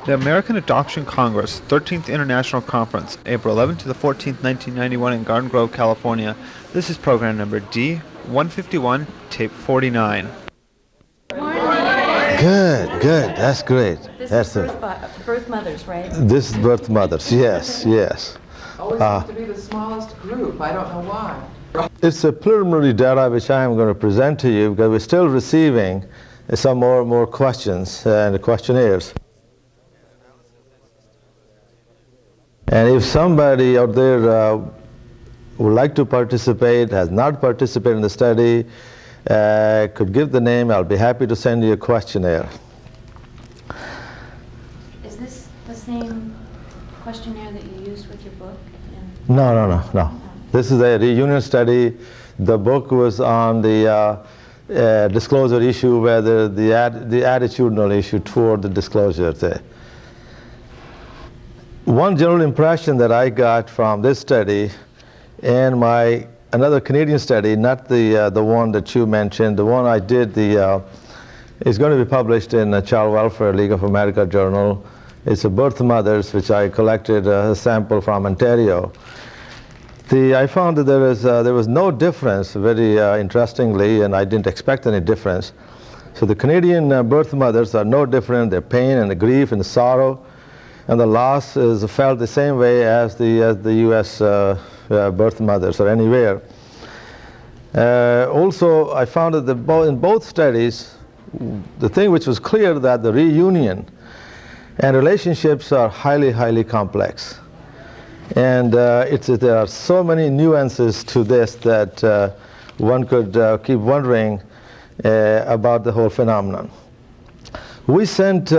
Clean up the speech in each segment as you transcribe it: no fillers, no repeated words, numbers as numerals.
The American Adoption Congress, 13th International Conference, April 11th to the 14th, 1991 in Garden Grove, California. This is program number D151, tape 49. Good, good. That's great. This is Birthmothers, right? This is Birthmothers. Yes, yes. Always seems to be the smallest group. I don't know why. It's a preliminary data which I am going to present to you because we're still receiving some more questions and questionnaires. And if somebody out there would like to participate, has not participated in the study, could give the name, I'll be happy to send you a questionnaire. Is this the same questionnaire that you used with your book? No. This is a reunion study. The book was on the disclosure issue, whether the attitudinal issue toward the disclosure there. One general impression that I got from this study and another Canadian study, not the one that you mentioned, the one I did, is going to be published in the Child Welfare League of America Journal. It's a Birthmothers, which I collected a sample from Ontario. I found that there was no difference, very interestingly, and I didn't expect any difference. So the Canadian Birthmothers are no different. Their pain and the grief and the sorrow and the loss is felt the same way as the U.S. Birthmothers or anywhere. Also, I found that in both studies, the thing which was clear that the reunion and relationships are highly, highly complex. And there are so many nuances to this that one could keep wondering about the whole phenomenon. We sent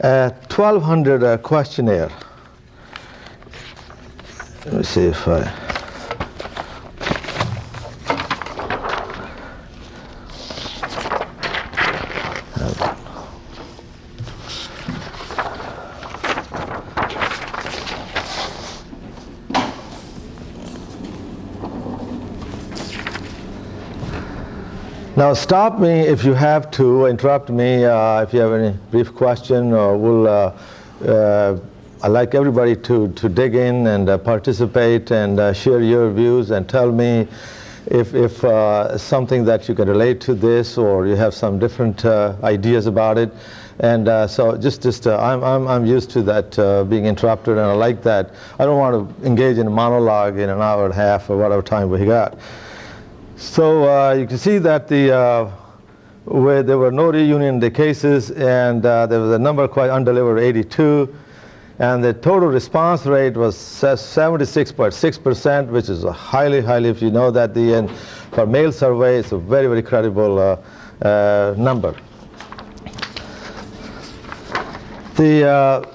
1,200 questionnaire. Let me see if I... Now stop me if you have to, interrupt me if you have any brief question, or I'd like everybody to dig in and participate and share your views and tell me if something that you can relate to this or you have some different ideas about it. And so I'm used to that being interrupted, and I like that. I don't want to engage in a monologue in an hour and a half or whatever time we got. So you can see that where there were no reunion in the cases, and there was a number quite undelivered, 82, and the total response rate was 76.6%, which is a highly, if you know that for male survey, it's a very, very credible number. As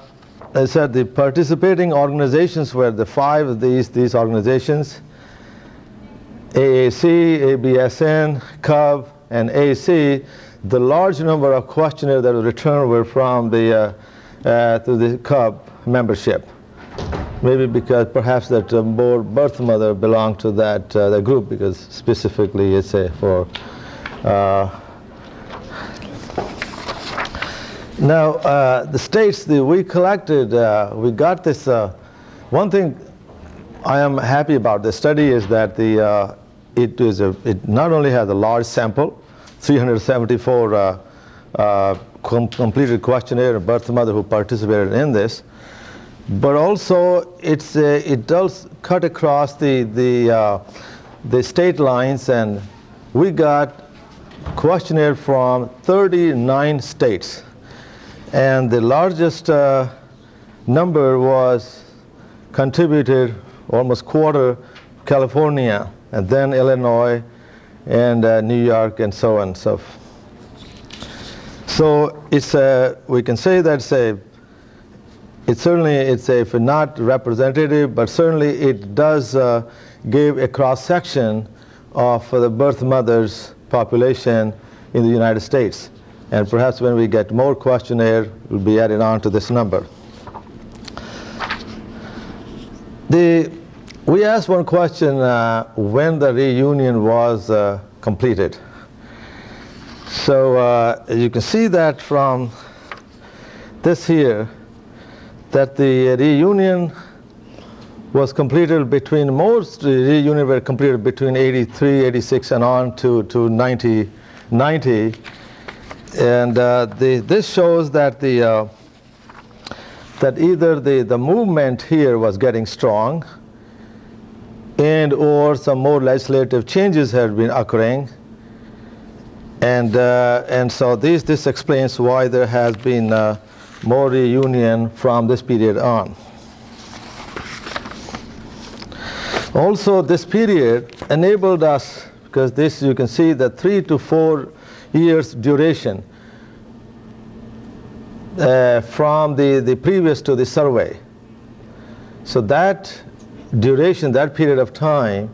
I said, the participating organizations were the 5 of these organizations: AAC, ABSN, CUB, and AC. The large number of questionnaires that were returned were from to the CUB membership. Maybe because perhaps that more birth mother belonged to that group, because specifically it's for. Now the states that we collected, we got this. One thing I am happy about this study is that it not only has a large sample, 374 completed questionnaire and birth mother who participated in this, but also it does cut across the state lines, and we got questionnaire from 39 states, and the largest number was contributed, almost quarter, California, and then Illinois, and New York, and so on. So we can say that it's if not representative, but certainly it does give a cross section of the birth mothers population in the United States. And perhaps when we get more questionnaire, we'll be added on to this number. We asked one question when the reunion was completed. So you can see that from this here, that the reunion was completed between, most reunion were completed between 83, 86 and on to 90. And this shows that that either the movement here was getting strong and or some more legislative changes had been occurring. And so this explains why there has been more reunion from this period on. Also, this period enabled us, because this you can see the 3 to 4 years duration from the previous to the survey. So that duration, that period of time,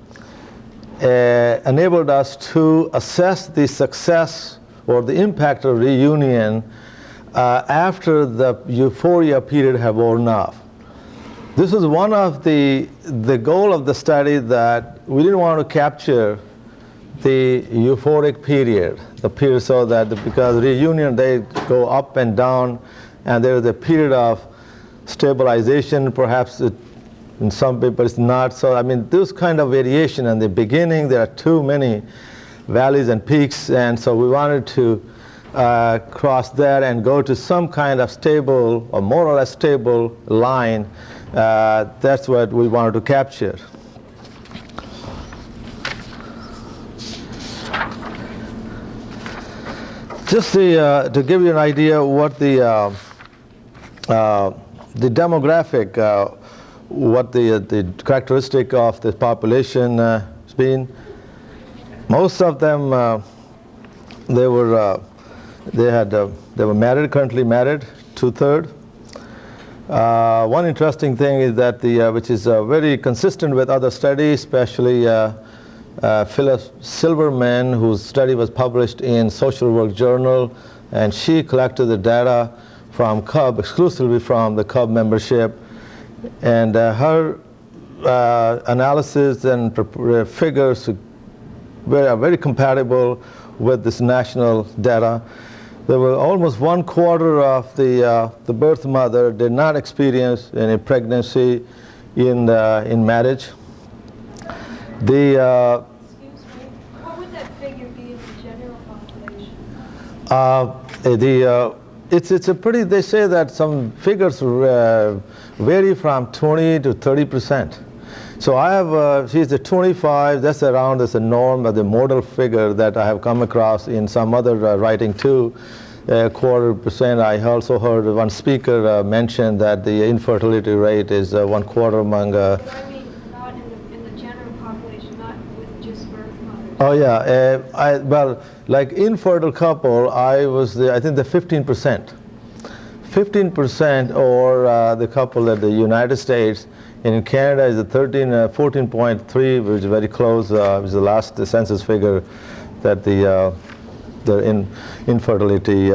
enabled us to assess the success or the impact of reunion after the euphoria period have worn off. This was one of the goal of the study, that we didn't want to capture the euphoric period, the period, so that because reunion, they go up and down, and there is a period of stabilization, perhaps in some people it's not. So I mean, this kind of variation in the beginning, there are too many valleys and peaks, and so we wanted to cross that and go to some kind of stable or more or less stable line. That's what we wanted to capture. Just to give you an idea what the demographic, what the characteristic of the population has been. Most of them, they were married, currently married, 2/3. One interesting thing is that which is very consistent with other studies, especially Phyllis Silverman, whose study was published in Social Work Journal, and she collected the data from CUB, exclusively from the CUB membership, and her analysis and figures are very compatible with this national data. There were almost 1/4 of the birth mother did not experience any pregnancy in marriage. Excuse me, what would that figure be in the general population? It's a pretty, they say that some figures vary from 20 to 30%. So I have, she's a 25, that's around as a norm, the modal figure that I have come across in some other writing too. 1/4%. I also heard one speaker mention that the infertility rate is 1/4 among. But I mean, not in the general population, not with just birth mothers. Oh yeah, well, like infertile couple, I think the 15%. 15%, or the couple in the United States. In Canada is 14.3, which is very close. Was the last census figure that the infertility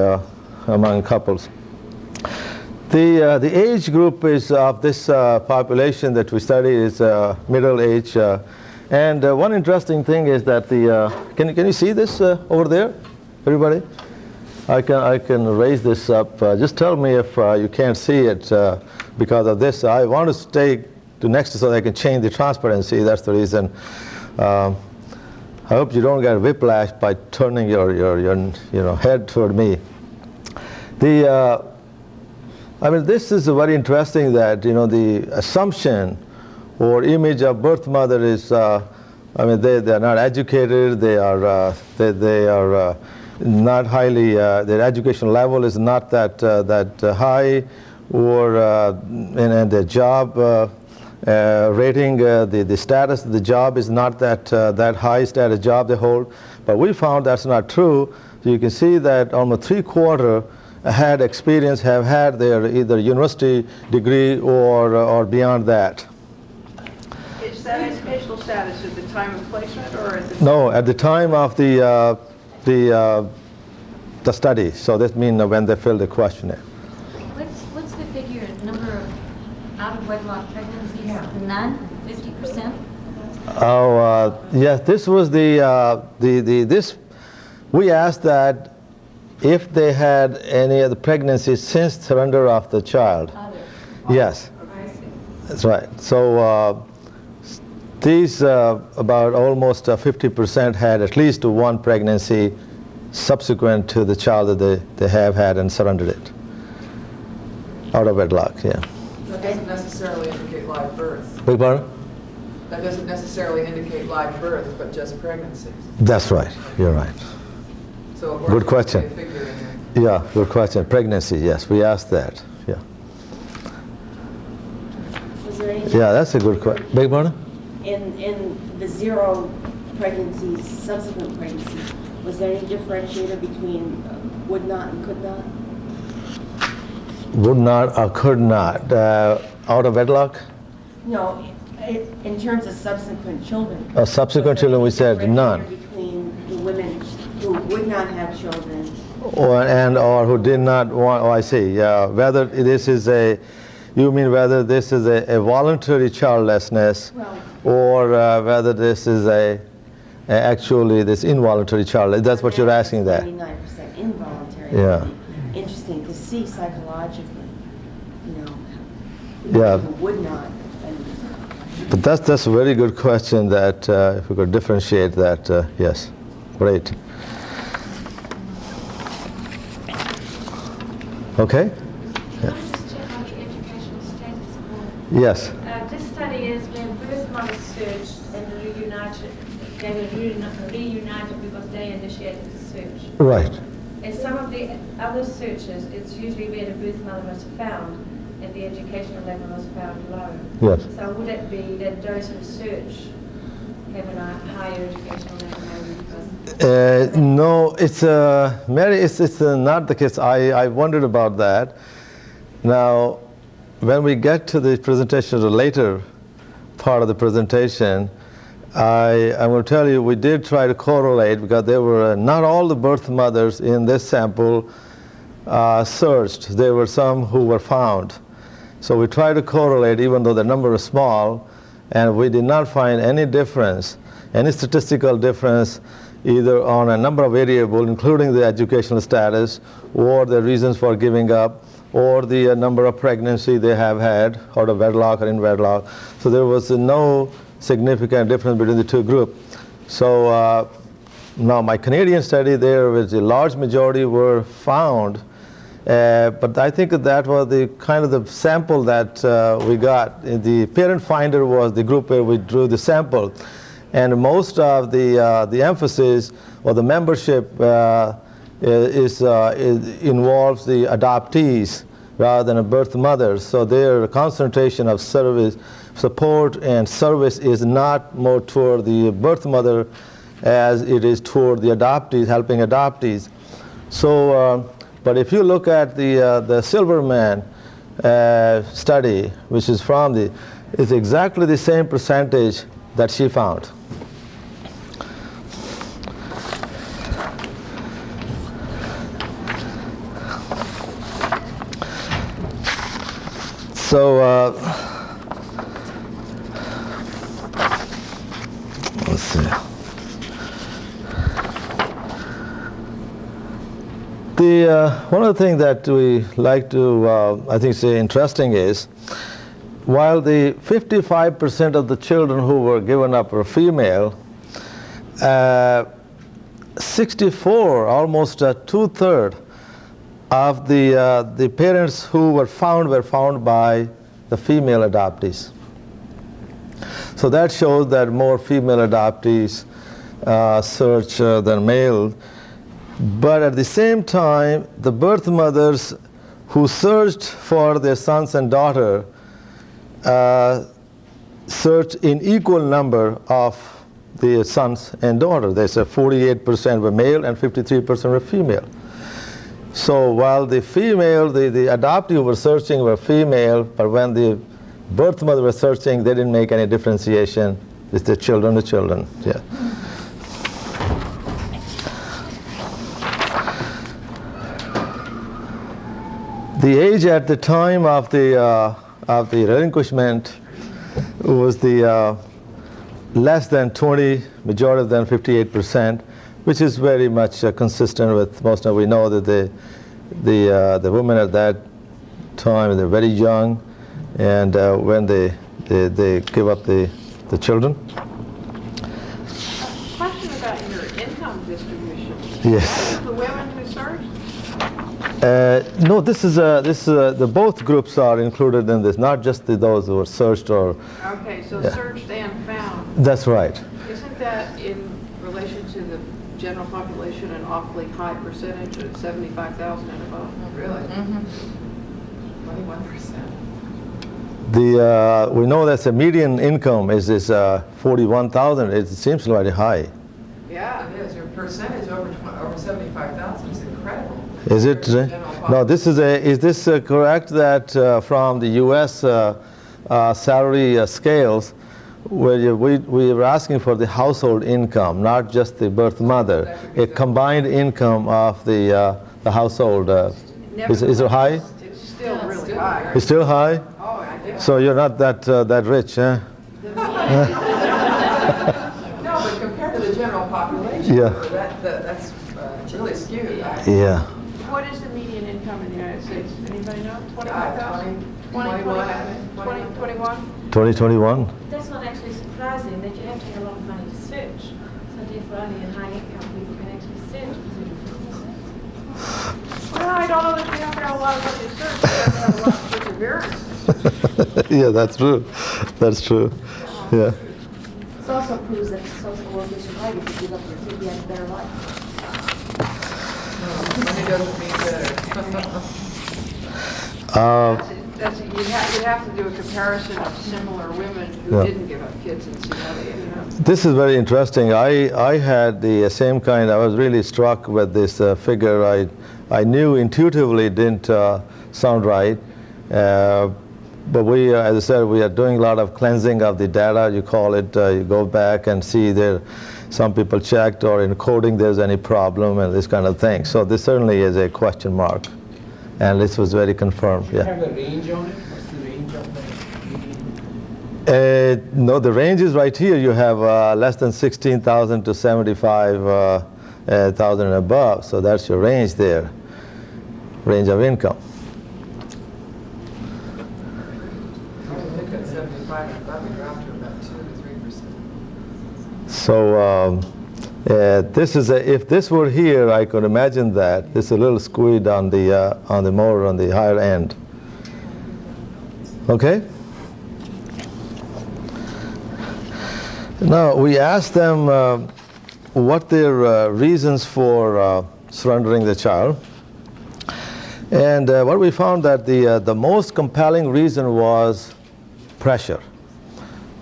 among couples. The age group is of this population that we study is middle age, and one interesting thing is that can you see this over there, everybody? I can raise this up. Just tell me if you can't see it because of this. I want to stay to next so that I can change the transparency. That's the reason. I hope you don't get whiplash by turning your head toward me. I mean, this is very interesting that the assumption or image of birth mother is I mean they are not educated. They are not highly their education level is not that high, or and their job rating, the status of the job is not that high status job they hold. But we found that's not true. So you can see that almost 3/4 have had their either university degree or beyond that. Is that educational status at the time of placement or at the No, at the time of the study. So that means when they filled the questionnaire. What's the figure, number of out-of-wedlock pregnancies? None? 50%? Oh, yes. This was this. We asked that if they had any other pregnancies since surrender of the child. Yes, that's right. So these about almost 50% had at least one pregnancy subsequent to the child that they have had and surrendered it out of wedlock. Yeah. That doesn't necessarily indicate live birth. Beg pardon? That doesn't necessarily indicate live birth, but just pregnancy. That's right. You're right. So Good question. a figure in there. Yeah, good question. Pregnancy. Yes, we asked that. Yeah. Was there any Yeah, that's a good question. Beg pardon? in the 0 pregnancies, subsequent pregnancies, was there any differentiator between would not and could not? Would not or could not. Out of wedlock? No, in terms of subsequent children. Subsequent Was there children, we any said differentiator none. Between the women who would not have children. Or who did not want, oh I see, yeah, whether this is a, you mean whether this is a voluntary childlessness Well, or whether this is actually this involuntary child, that's what you're asking there. 99% involuntary. Yeah. It would be interesting to see psychologically, Yeah. who would not. But that's a very good question that if we could differentiate that, yes, great. Okay? Can I just check on the educational status score? Yes. This study is where Birthmothers searched and reunited. They were reunited because they initiated the search. Right. In some of the other searches, it's usually where the birth mother was found and the educational level was found low. Yes. So would it be that those who search have a higher educational level maybe because... No, it's Mary. It's not the case. I wondered about that. Now, when we get to the presentation, the later part of the presentation, I'm going to tell you we did try to correlate because there were not all the birth mothers in this sample searched. There were some who were found. So we tried to correlate, even though the number is small, and we did not find any difference, any statistical difference, either on a number of variables, including the educational status, or the reasons for giving up, or the number of pregnancy they have had, out of wedlock or in wedlock. So there was no significant difference between the two groups. So now my Canadian study, there was a large majority were found, but I think that was the kind of the sample that we got. The parent finder was the group where we drew the sample. And most of the emphasis or the membership involves the adoptees rather than a birth mothers. So their concentration of service, support and service is not more toward the birth mother as it is toward the adoptees, helping adoptees. So, but if you look at the Silverman study, which is from it's exactly the same percentage that she found. So let's see. One of the things that we like to, I think, say interesting is, while the 55% of the children who were given up were female, 64, almost 2/3 of the parents who were found by the female adoptees. So that shows that more female adoptees search than male. But at the same time, the birth mothers who searched for their sons and daughter searched in equal number of the sons and daughters. They said 48% were male and 53% were female. So while the female, the adoptee were searching were female, but when the birth mother was searching, they didn't make any differentiation. It's the children, yeah. The age at the time of the relinquishment was the less than 20, majority than 58%, which is very much consistent with most of. We know that the women at that time, they're very young, and when they give up the children. Question about your income distribution. Yes. The women who searched? No, the both groups are included in this, not just those who were searched or. Okay, so Yeah. searched and found. That's right. Isn't that in relation to the general population an awfully high percentage of 75,000 and above? Really? 21%. We know that the median income is 41,000. It seems very high. Yeah. It is. Your percentage over 75,000 is incredible. Is it? No, this is is this correct that from the U.S. Salary scales, where we were asking for the household income, not just the birth mother, a combined income of the household. Is it high? It's still really high. It's still high? Oh, I guess. So you're not that rich, huh? No, but compared to the general population, Yeah. that's really skewed. Yeah. What is the median income in the United States? Anybody know? 20, 21? 2021. That's not actually surprising, that you have to have a lot of money to search. So therefore only in high income people can actually search. Well, I don't know that you have to have a lot of money to search. You have to have a lot of perseverance. Yeah, that's true. That's true. Yeah. This also proves that social workers are right if you give up your kid, you have a better life. Money doesn't mean better. You have to do a comparison of similar women who Yeah. didn't give up kids and see how they ended up. This is very interesting. I had the same kind. I was really struck with this figure. I knew intuitively it didn't sound right. But we, as I said, we are doing a lot of cleansing of the data. You call it. You go back and see there. Some people checked or in coding there's any problem and this kind of thing. So this certainly is a question mark. And this was very confirmed. Do you Yeah. have a range on it? What's the range of the median? No, the range is right here. You have less than 16,000 to 75,000 and above. So that's your range there, range of income. I think at 75 and above, it dropped to about 2 to 3%. So this is if this were here, I could imagine that it's a little skewed on the higher end. Okay. Now we asked them what their reasons for surrendering the child, and what we found that the most compelling reason was pressure.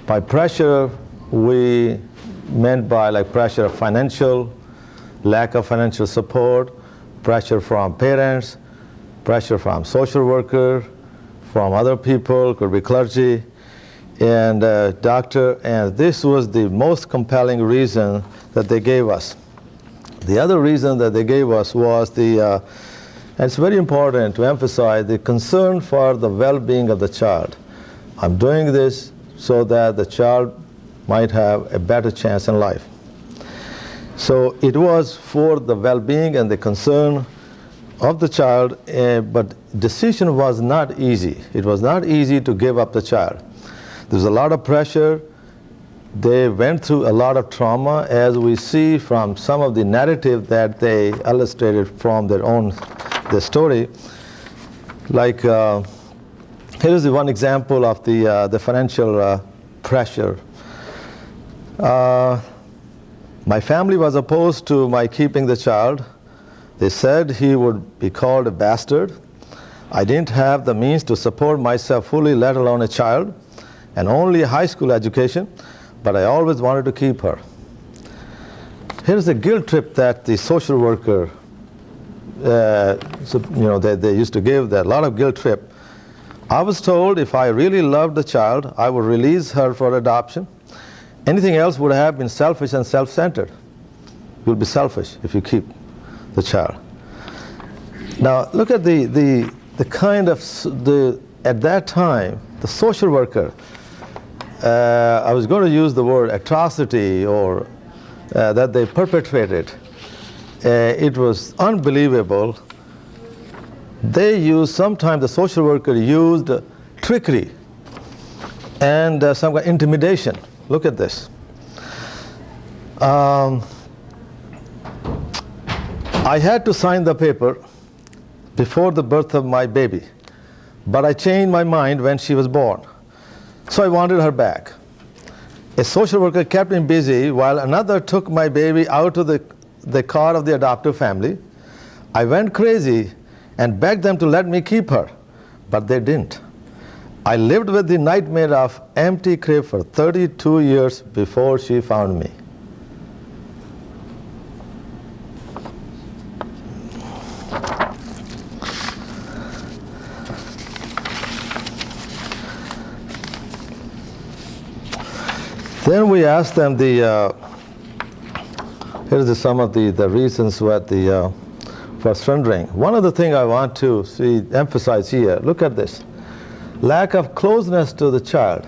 By pressure, we meant by like pressure of financial, lack of financial support, pressure from parents, pressure from social worker, from other people, could be clergy, and doctor, and this was the most compelling reason that they gave us. The other reason that they gave us was and it's very important to emphasize the concern for the well-being of the child. I'm doing this so that the child might have a better chance in life. So it was for the well-being and the concern of the child, but decision was not easy. It was not easy to give up the child. There's a lot of pressure. They went through a lot of trauma, as we see from some of the narrative that they illustrated from their story. Like here's the one example of the financial pressure. My family was opposed to my keeping the child. They said he would be called a bastard. I didn't have the means to support myself fully, let alone a child, and only a high school education, but I always wanted to keep her. Here's the guilt trip that the social worker, they used to give, that a lot of guilt trip. I was told if I really loved the child, I would release her for adoption. Anything else would have been selfish and self-centered. You'll be selfish if you keep the child. Now look at the kind of at that time the social worker. I was going to use the word atrocity or that they perpetrated it was unbelievable. They used, sometimes the social worker used trickery and some kind of intimidation. Look at this. I had to sign the paper before the birth of my baby, but I changed my mind when she was born. So I wanted her back. A social worker kept me busy while another took my baby out of the car of the adoptive family. I went crazy and begged them to let me keep her, but they didn't. I lived with the nightmare of empty crib for 32 years before she found me. Then we asked them here's some of the reasons for surrendering. One of the things I want to emphasize here, look at this. Lack of closeness to the child.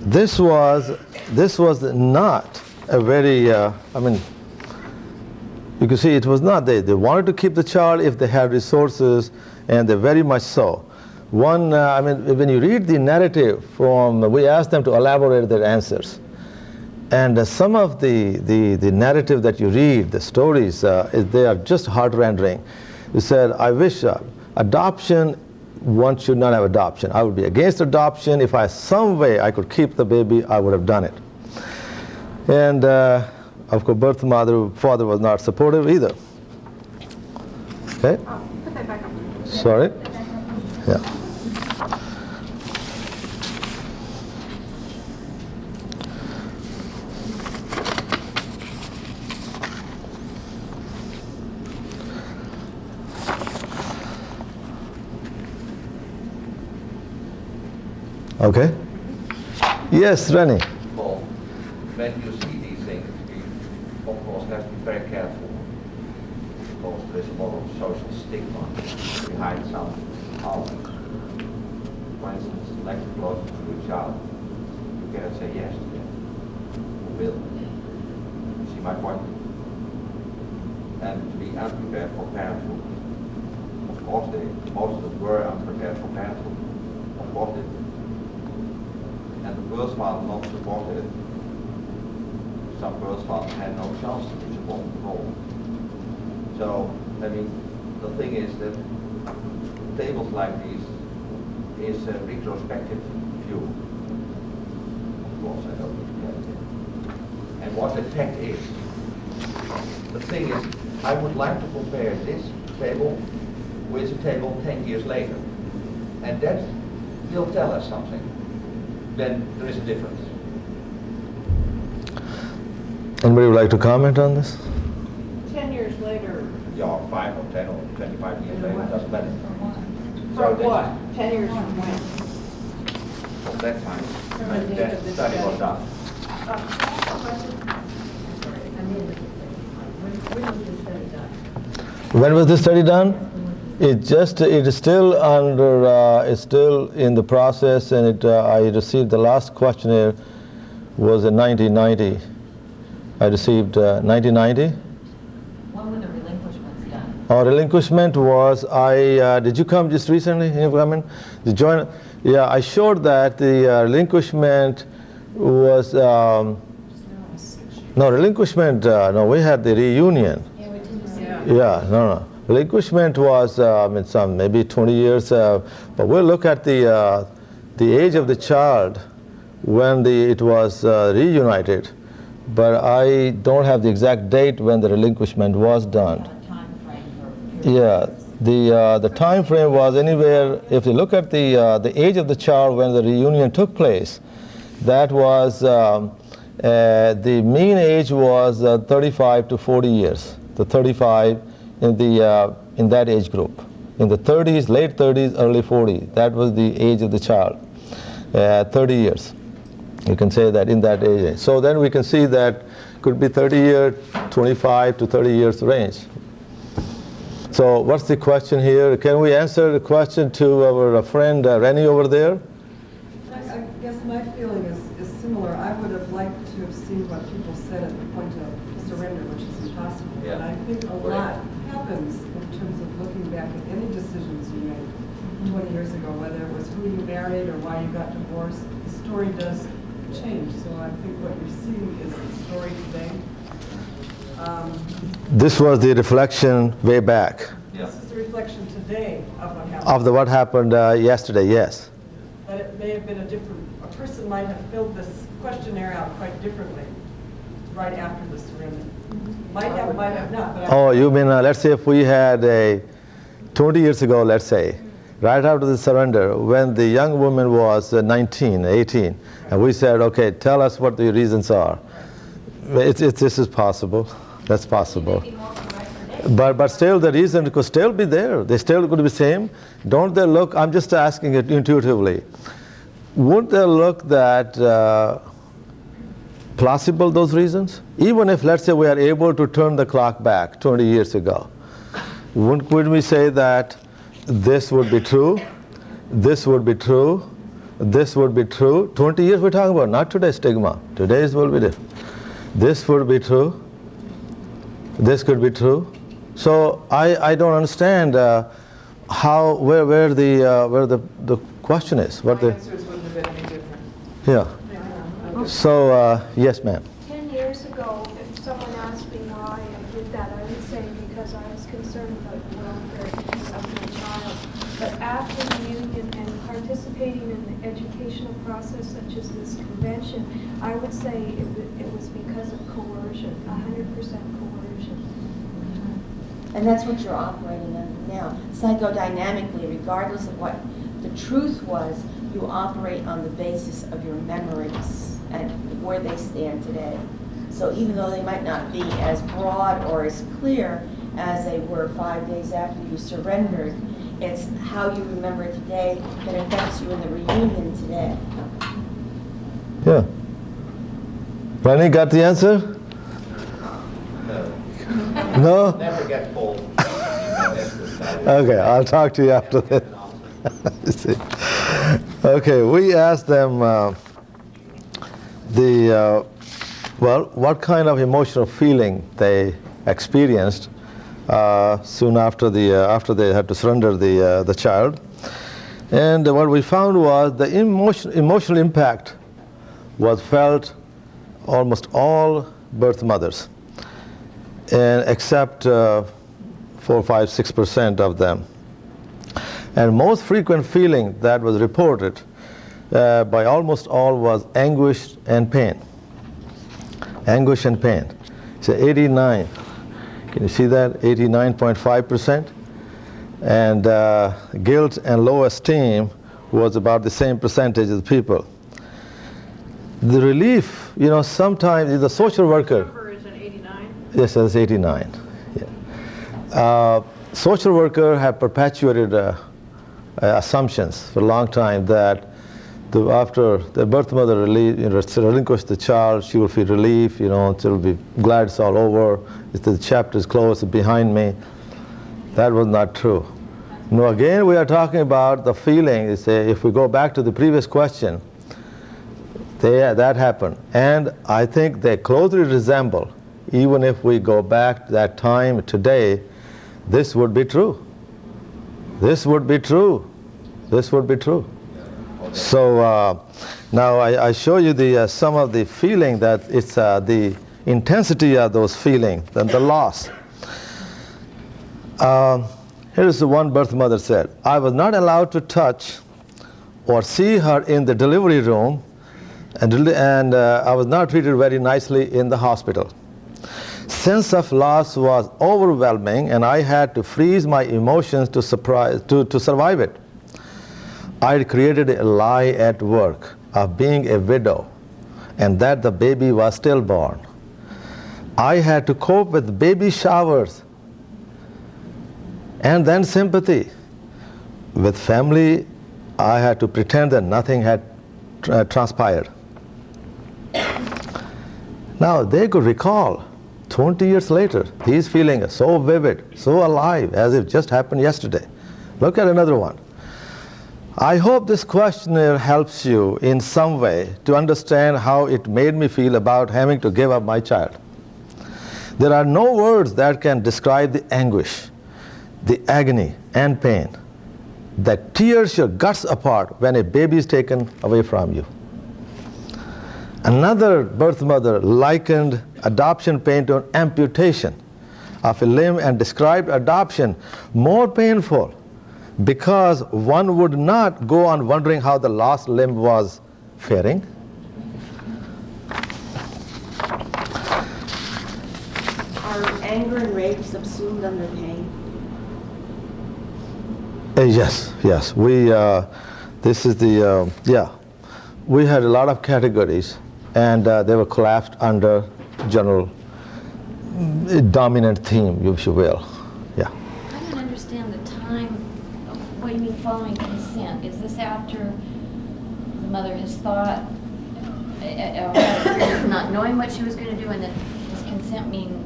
This was not a very, you can see it was not, they wanted to keep the child if they had resources, and they very much so. When you read the narrative we asked them to elaborate their answers. And some of the narrative that you read, the stories, they are just heart-rending. You said, I wish adoption, one should not have adoption. I would be against adoption. If some way I could keep the baby, I would have done it. And of course, birth mother, father was not supportive either. Okay? Put that back up. Sorry? Yeah. Okay. Yes, Rennie. Well, when you see these things, we of course have to be very careful because there is a lot of social stigma behind some houses. For instance, lack of closeness to a child. You cannot say yes to them. Who will? You see my point? And to be unprepared for parenthood. Of course, most of them were unprepared for parenthood. Of course they did. And the birth father not supported it. Some birth fathers had no chance to be supported at all. So, the thing is that tables like these is a retrospective view. Of course, I don't get it. And what the fact is, the thing is, I would like to compare this table with a table 10 years later. And that will tell us something. Then there is a difference. Anybody would like to comment on this? 10 years later. Yeah, 5 or 10 or 25 years later, it doesn't matter. From what? 10 years from when? From that time, when that study was done. When was this study done? It is still it's still in the process, and I received the last questionnaire was in 1990. I received 1990. When were the relinquishments done? Our relinquishment was, did you come just recently? Did you join? Yeah, I showed that the relinquishment was, no, relinquishment, no, we had the reunion. Yeah, no. Relinquishment was maybe 20 years, but we'll look at the age of the child when it was reunited. But I don't have the exact date when the relinquishment was done. Yeah, the time frame was anywhere. If you look at the age of the child when the reunion took place, that was the mean age was 35 to 40 years. The 35. In that age group, in the 30s, late 30s, early 40s, that was the age of the child, 30 years. You can say that in that age. So then we can see that could be 30 years, 25 to 30 years range. So what's the question here? Can we answer the question to our friend Rennie over there? I guess my feeling is similar. I would have liked to have seen what people said at the point of surrender, which is impossible. Yeah. And I think 20 years ago, whether it was who you married or why you got divorced, the story does change. So I think what you're seeing is the story today. This was the reflection way back. This is the reflection today of what happened. Of what happened yesterday, yes. But it may have been a person might have filled this questionnaire out quite differently right after the surrender. Might have not. But Oh, you mean, let's say if we had 20 years ago, let's say, right after the surrender, when the young woman was 19, 18, and we said, okay, tell us what the reasons are. This is possible. That's possible. But still, the reason could still be there. They still could be same. Don't they look, I'm just asking it intuitively, wouldn't they look that plausible, those reasons? Even if, let's say, we are able to turn the clock back 20 years ago, wouldn't we say that this would be true, this would be true, this would be true? 20 years we're talking about, not today's stigma. Today's will be different. This would be true, this could be true. So I don't understand how, where the question is. my answers wouldn't have been any different. Yeah. So, yes, ma'am. 10 years ago, if someone asked me why I did that, I would say because I was concerned about the welfare of my child. But after the union and participating in the educational process such as this convention, I would say it was because of coercion, 100% coercion. And that's what you're operating on now. Psychodynamically, regardless of what the truth was, you operate on the basis of your memories and where they stand today. So even though they might not be as broad or as clear as they were 5 days after you surrendered, it's how you remember today that affects you in the reunion today. Yeah. Ronnie, got the answer? No? Never get cold. Okay, I'll talk to you after this. See. Okay, we asked them what kind of emotional feeling they experienced soon after they had to surrender the child, and what we found was the emotional impact was felt almost all birth mothers, and except 4, 5, 6% of them. And most frequent feeling that was reported by almost all was anguish and pain. Anguish and pain. So 89. Can you see that? 89.5%. And guilt and low esteem was about the same percentage of the people. The relief, sometimes the social worker. Number is an 89? Yes, that's 89. Yeah. Social worker have perpetuated assumptions for a long time that after the birth mother relinquished the child, she will feel relief, she'll be glad it's all over, the chapter is closed behind me. That was not true. No, again, we are talking about the feeling. If we go back to the previous question, that happened. And I think they closely resemble, even if we go back to that time today, this would be true. This would be true. This would be true. So now I show you some of the feeling that it's the intensity of those feelings and the loss. Here's the one birth mother said, I was not allowed to touch or see her in the delivery room, and I was not treated very nicely in the hospital. Sense of loss was overwhelming, and I had to freeze my emotions to survive it. I had created a lie at work of being a widow and that the baby was stillborn. I had to cope with baby showers and then sympathy. With family, I had to pretend that nothing had transpired. Now, they could recall 20 years later, these feelings are so vivid, so alive, as if just happened yesterday. Look at another one. I hope this questionnaire helps you in some way to understand how it made me feel about having to give up my child. There are no words that can describe the anguish, the agony and pain. that tears your guts apart when a baby is taken away from you. Another birth mother likened adoption pain to an amputation of a limb and described adoption more painful because one would not go on wondering how the lost limb was faring. Are anger and rage subsumed under pain? Yes. We, this is the, we had a lot of categories, and they were collapsed under general dominant theme, if you will. Yeah. I don't understand the time. What do you mean following consent? Is this after the mother has thought, not knowing what she was going to do, and then does consent mean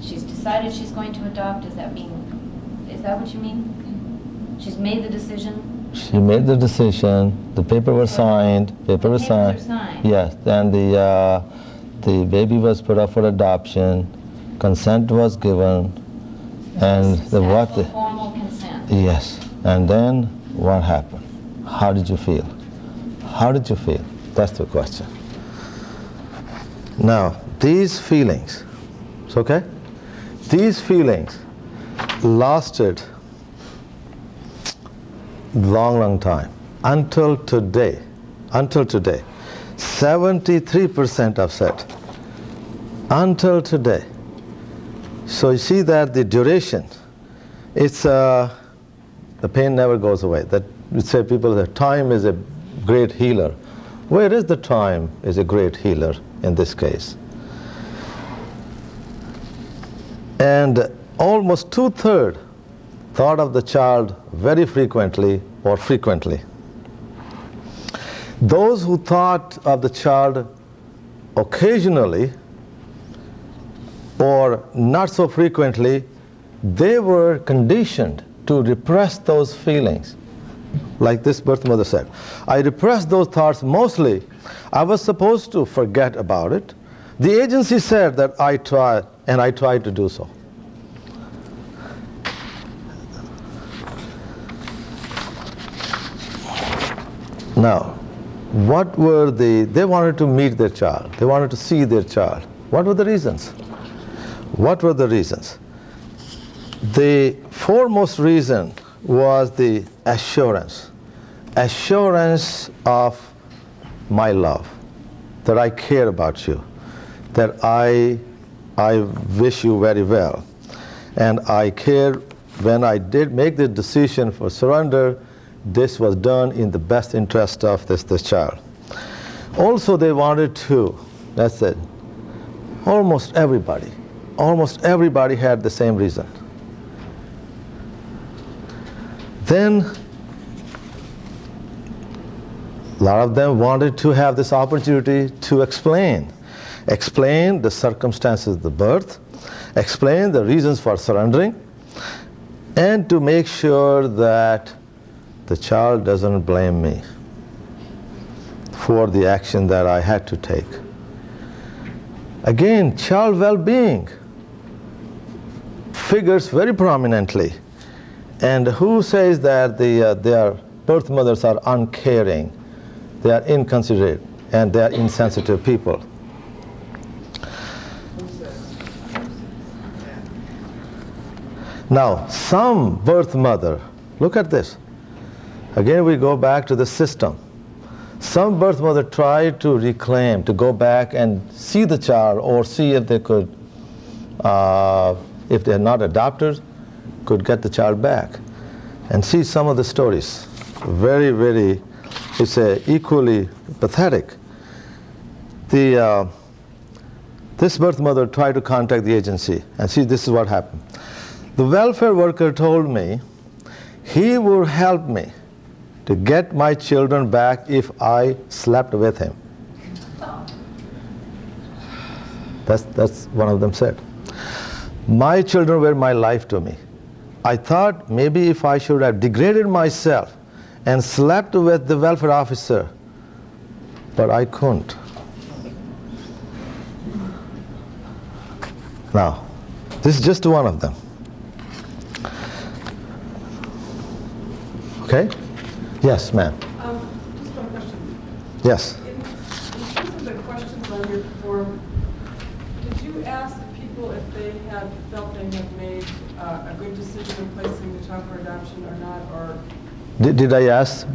she's decided she's going to adopt? Does that mean, is that what you mean? She's made the decision? She made the decision, the paper was signed, Papers are signed. Yes, and the baby was put up for adoption, consent was given, and This is actual formal consent. yes, and then what happened? How did you feel? How did you feel? That's the question. Now, these feelings, it's okay? These feelings lasted long time until today. 73% have said until today. So you see that the duration, it's the pain never goes away. That you say people that time is a great healer. Where is the time is a great healer in this case? And almost 2/3 thought of the child very frequently or frequently. Those who thought of the child occasionally or not so frequently, they were conditioned to repress those feelings. Like this birth mother said, I repressed those thoughts mostly. I was supposed to forget about it. The agency said that I tried, and I tried to do so. Now, what were they wanted to meet their child. They wanted to see their child. What were the reasons? The foremost reason was the assurance of my love, that I care about you, that I wish you very well, and I care. When I did make the decision for surrender, this was done in the best interest of this child. Also, they wanted to, that's it, almost everybody had the same reason. Then a lot of them wanted to have this opportunity to explain the circumstances of the birth, explain the reasons for surrendering, and to make sure that the child doesn't blame me for the action that I had to take. Again, child well-being figures very prominently. And who says that their birth mothers are uncaring, they are inconsiderate, and they are insensitive people? Now, some birth mother, look at this. Again, we go back to the system. Some birth mother tried to reclaim, to go back and see the child, or see if they could, if they're not adopted, could get the child back. And see some of the stories. Very, very, it's equally pathetic. This birth mother tried to contact the agency, and see, this is what happened. The welfare worker told me he would help me to get my children back if I slept with him. That's one of them said. My children were my life to me. I thought maybe if I should have degraded myself and slept with the welfare officer, but I couldn't. Now, this is just one of them. Okay? Yes, ma'am. Just one question. Yes. In terms of the questions on your form, did you ask people if they had felt they had made a good decision in placing the child for adoption or not, or? Did I ask?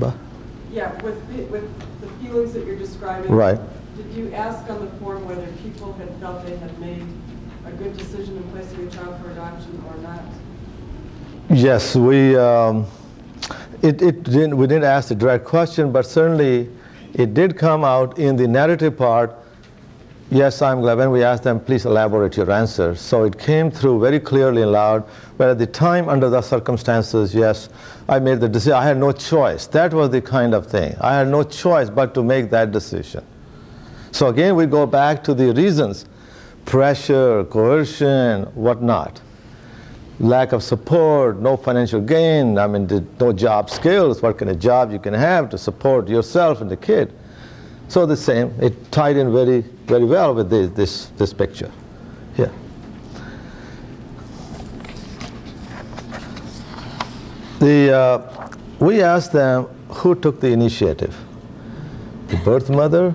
Yeah, with the feelings that you're describing. Right. Did you ask on the form whether people had felt they had made a good decision in placing a child for adoption or not? Yes, we didn't ask the direct question, but certainly it did come out in the narrative part. Yes, I'm glad. When we asked them, please elaborate your answer. So it came through very clearly and loud. But at the time, under the circumstances, yes, I made the decision. I had no choice. That was the kind of thing. I had no choice but to make that decision. So again, we go back to the reasons: pressure, coercion, whatnot. Lack of support, no financial gain, no job skills. What kind of job you can have to support yourself and the kid? So the same, it tied in very, very well with this picture here. We asked them who took the initiative, the birth mother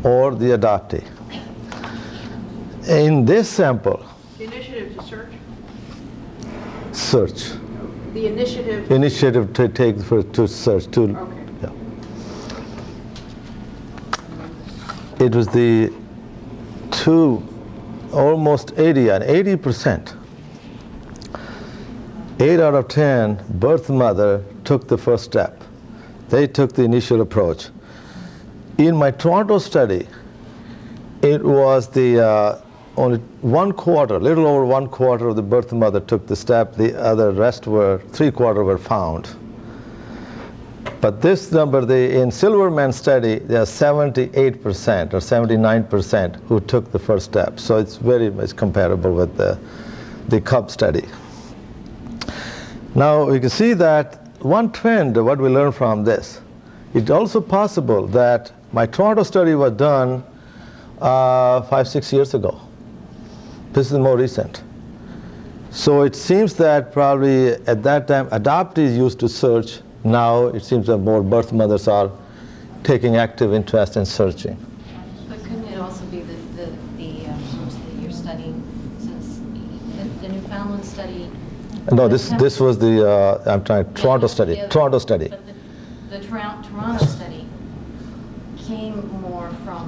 or the adoptee. In this sample, The initiative to search? search. The initiative? Initiative to take to search to. Okay. Yeah. It was the almost 80%. 8 out of 10 birth mother took the first step. They took the initial approach. In my Toronto study, it was the only 1/4, little over 1/4 of the birth mother took the step. The other rest were 3/4 were found. But this number, in Silverman's study, there are 78% or 79% who took the first step. So it's very much comparable with the Cub study. Now we can see that one trend, what we learned from this, it's also possible that my Toronto study was done 5-6 years ago. This is more recent. So it seems that probably at that time adoptees used to search. Now it seems that more birth mothers are taking active interest in searching. But couldn't it also be the groups that you're studying, since the Newfoundland study? No, this was the Toronto study. Toronto study. But the Toronto study came more from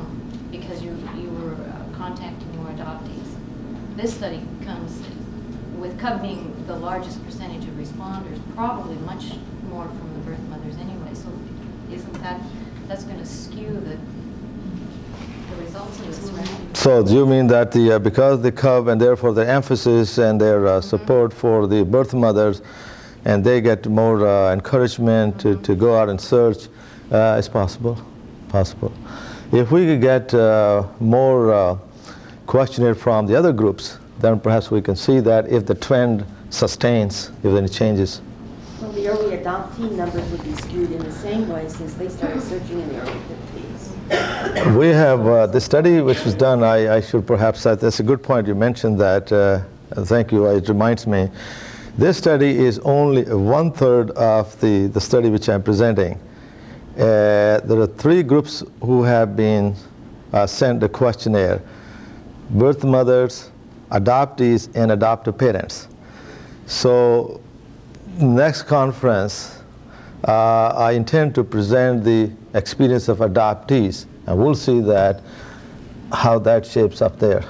because you were contacting more adoptees. This study comes with Cub being the largest percentage of responders, probably much more from the birth mothers anyway. So isn't that's going to skew the results of this, right? So do you mean that because the Cub and therefore the emphasis and their support for the birth mothers, and they get more encouragement to go out and search, it's possible. If we could get more questionnaire from the other groups, then perhaps we can see that if the trend sustains, if any changes. Well, the early adoptee numbers would be skewed in the same way since they started searching in the early 50s. We have the study which was done, I should perhaps, that's a good point you mentioned that, thank you, it reminds me. This study is only 1/3 of the study which I'm presenting. There are 3 groups who have been sent the questionnaire: birth mothers, adoptees, and adoptive parents. So next conference, I intend to present the experience of adoptees, and we'll see that how that shapes up there.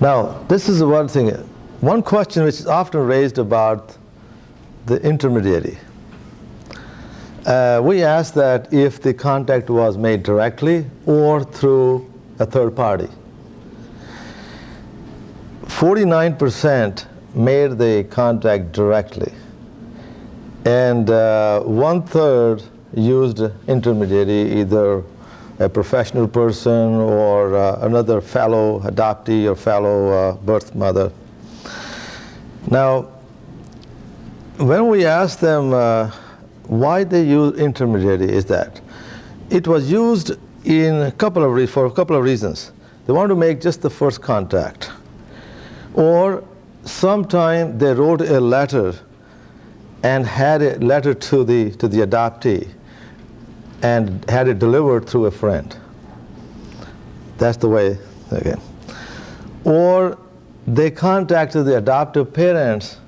Now, this is one thing. One question which is often raised about the intermediary. We asked that if the contact was made directly or through a third party. 49% made the contact directly, and 1/3 used intermediary, either a professional person or another fellow adoptee or fellow birth mother. Now, when we asked them why they use intermediary, is that it was used for a couple of reasons. They want to make just the first contact. Or sometime they wrote a letter and had a letter to the adoptee and had it delivered through a friend. That's the way, again. Or they contacted the adoptive parents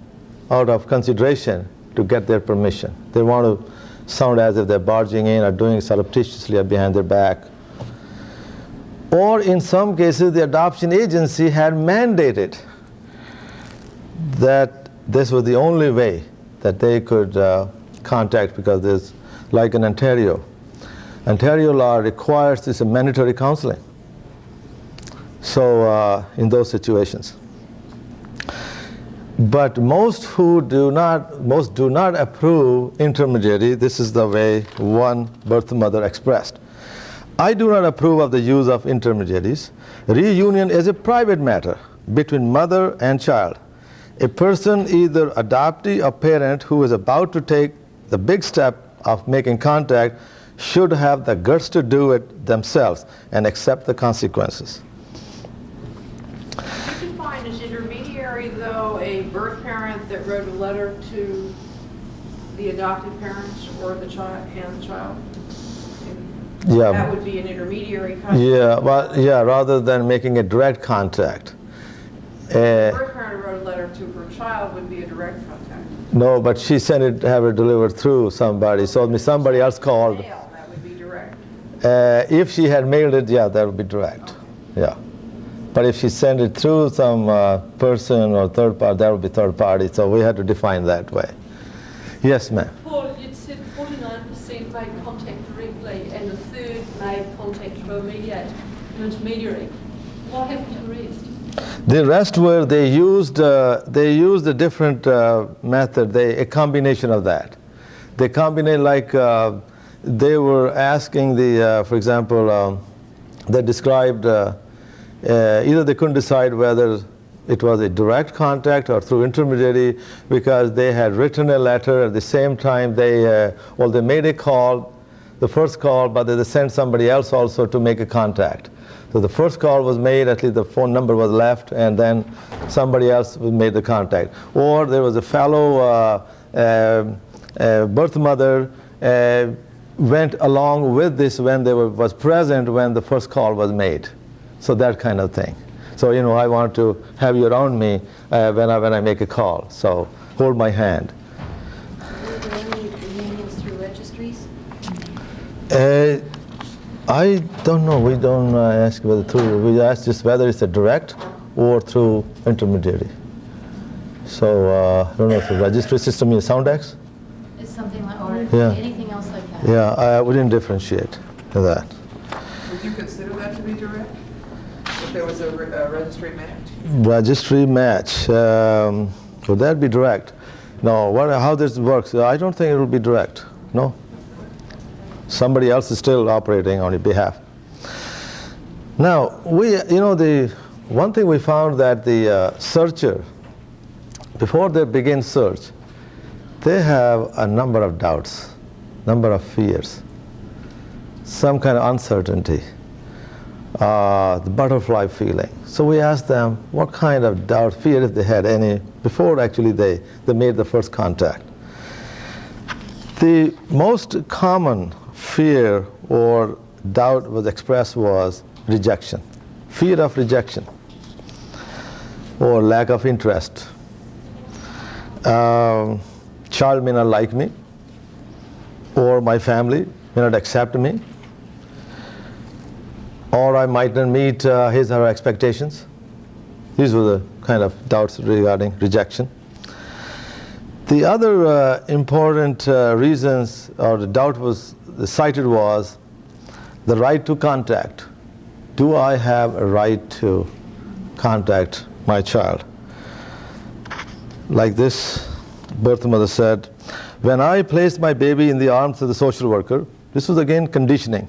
out of consideration to get their permission. They want to sound as if they're barging in or doing surreptitiously or behind their back. Or in some cases, the adoption agency had mandated that this was the only way that they could contact, because there's, like in Ontario law requires this mandatory counseling. So in those situations. But most do not approve intermediary. This is the way one birth mother expressed. I do not approve of the use of intermediaries. Reunion is a private matter between mother and child. A person, either adoptee or parent, who is about to take the big step of making contact should have the guts to do it themselves and accept the consequences. You can find as intermediary, though, a birth parent that wrote a letter to the adopted parents or the child and the child. Yeah. That would be an intermediary contact. Yeah, rather than making a direct contact. The birth parent wrote a letter to her child would be a direct contact. No, but she sent it, have it delivered through somebody. So somebody else called. Mail, that would be direct. If she had mailed it, yeah, that would be direct. Yeah. But if she sent it through some person or third party, that would be third party. So we had to define that way. Yes, ma'am. Paul, you said 49% made contact directly and a third made contact through a mediator, an intermediary. What happened to the rest? The rest were, they used a different method, a combination of that. They combined, like they were asking for example, they described, either they couldn't decide whether it was a direct contact or through intermediary, because they had written a letter at the same time they made a call, the first call, but they sent somebody else also to make a contact. So the first call was made, at least the phone number was left, and then somebody else made the contact. Or there was a fellow birth mother went along with this when they was present when the first call was made. So that kind of thing. So, I want to have you around me when I make a call. So hold my hand. Were there any reunions through registries? I don't know. We don't ask whether through. We ask just whether it's a direct or through intermediary. So I don't know if the registry system is SoundX. It's something like, or Yeah. anything else like that? Yeah, we didn't differentiate in that. Would you consider that to be direct? If there was a registry match? Registry match. Would that be direct? No. How this works? I don't think it will be direct. No. Somebody else is still operating on your behalf. Now, the one thing we found that the searcher, before they begin search, they have a number of doubts, number of fears, some kind of uncertainty, the butterfly feeling. So we asked them what kind of doubt, fear, if they had any, before actually they made the first contact. The most common fear or doubt was expressed was rejection, fear of rejection or lack of interest. Child may not like me, or my family may not accept me, or I might not meet his or her expectations. These were the kind of doubts regarding rejection. The other important reasons, or the doubt was cited, was the right to contact. Do I have a right to contact my child? Like this birth mother said, when I placed my baby in the arms of the social worker, this was again conditioning.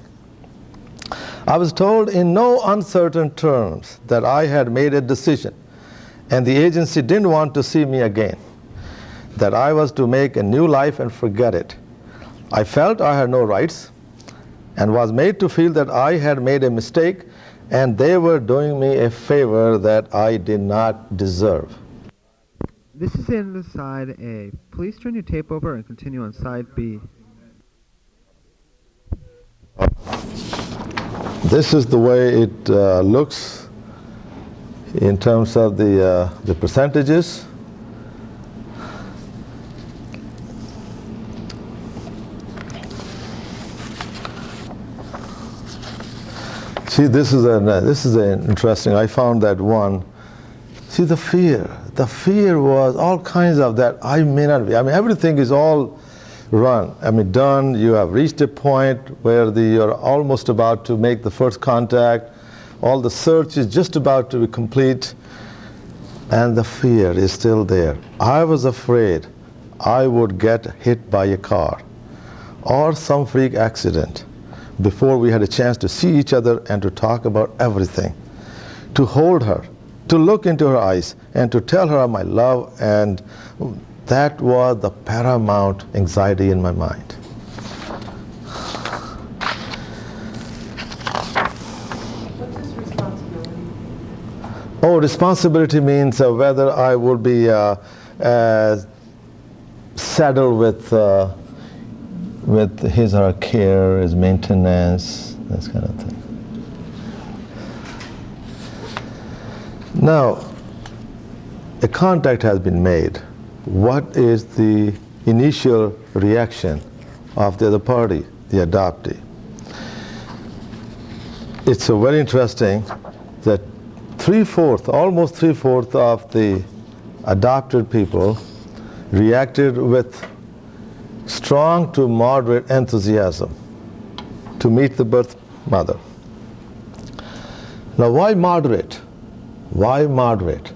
I was told in no uncertain terms that I had made a decision and the agency didn't want to see me again, that I was to make a new life and forget it. I felt I had no rights. and was made to feel that I had made a mistake and they were doing me a favor that I did not deserve. This is the end of side A. Please turn your tape over and continue on side B. This is the way it looks in terms of the percentages. See, this is an interesting. I found that one. See, the fear. The fear was all kinds of that. I may not be. I mean, everything is all run. I mean, done. You have reached a point where you're almost about to make the first contact. All the search is just about to be complete, and the fear is still there. I was afraid I would get hit by a car or some freak accident before we had a chance to see each other and to talk about everything, to hold her, to look into her eyes, and to tell her of my love, and that was the paramount anxiety in my mind. What does responsibility mean? Oh, responsibility means whether I would be saddled with his or her care, his maintenance, this kind of thing. Now, a contact has been made. What is the initial reaction of the other party, the adoptee? It's so very interesting that almost three-fourths of the adopted people reacted with strong to moderate enthusiasm to meet the birth mother. Now, why moderate? Why moderate?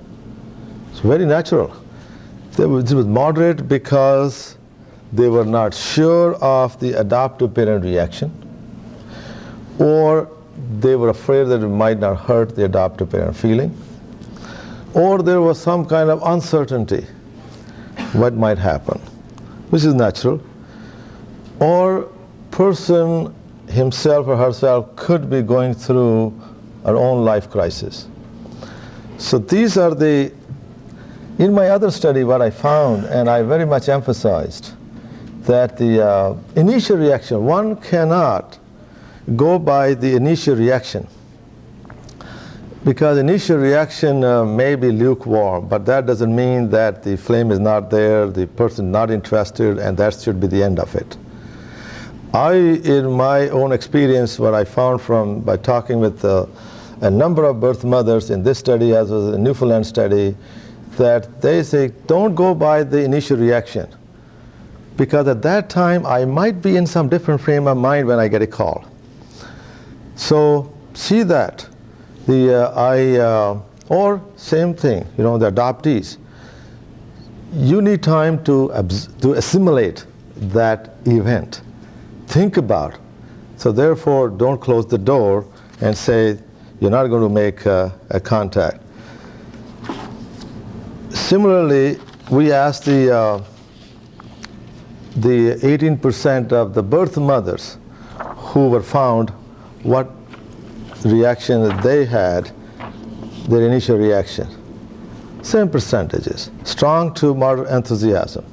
It's very natural. It was moderate because they were not sure of the adoptive parent reaction, or they were afraid that it might not hurt the adoptive parent feeling, or there was some kind of uncertainty what might happen, which is natural, or person himself or herself could be going through our own life crisis. So these are in my other study what I found, and I very much emphasized, that the initial reaction, one cannot go by the initial reaction, because initial reaction may be lukewarm, but that doesn't mean that the flame is not there, the person not interested, and that should be the end of it. In my own experience, what I found by talking with a number of birth mothers in this study as well as the Newfoundland study, that they say, don't go by the initial reaction, because at that time I might be in some different frame of mind when I get a call. So see that. Or same thing, the adoptees. You need time to assimilate that event. Think about it. So therefore, don't close the door and say you're not going to make a contact. Similarly, we asked the 18% of the birth mothers who were found what reaction that they had, their initial reaction. Same percentages, strong to moderate enthusiasm.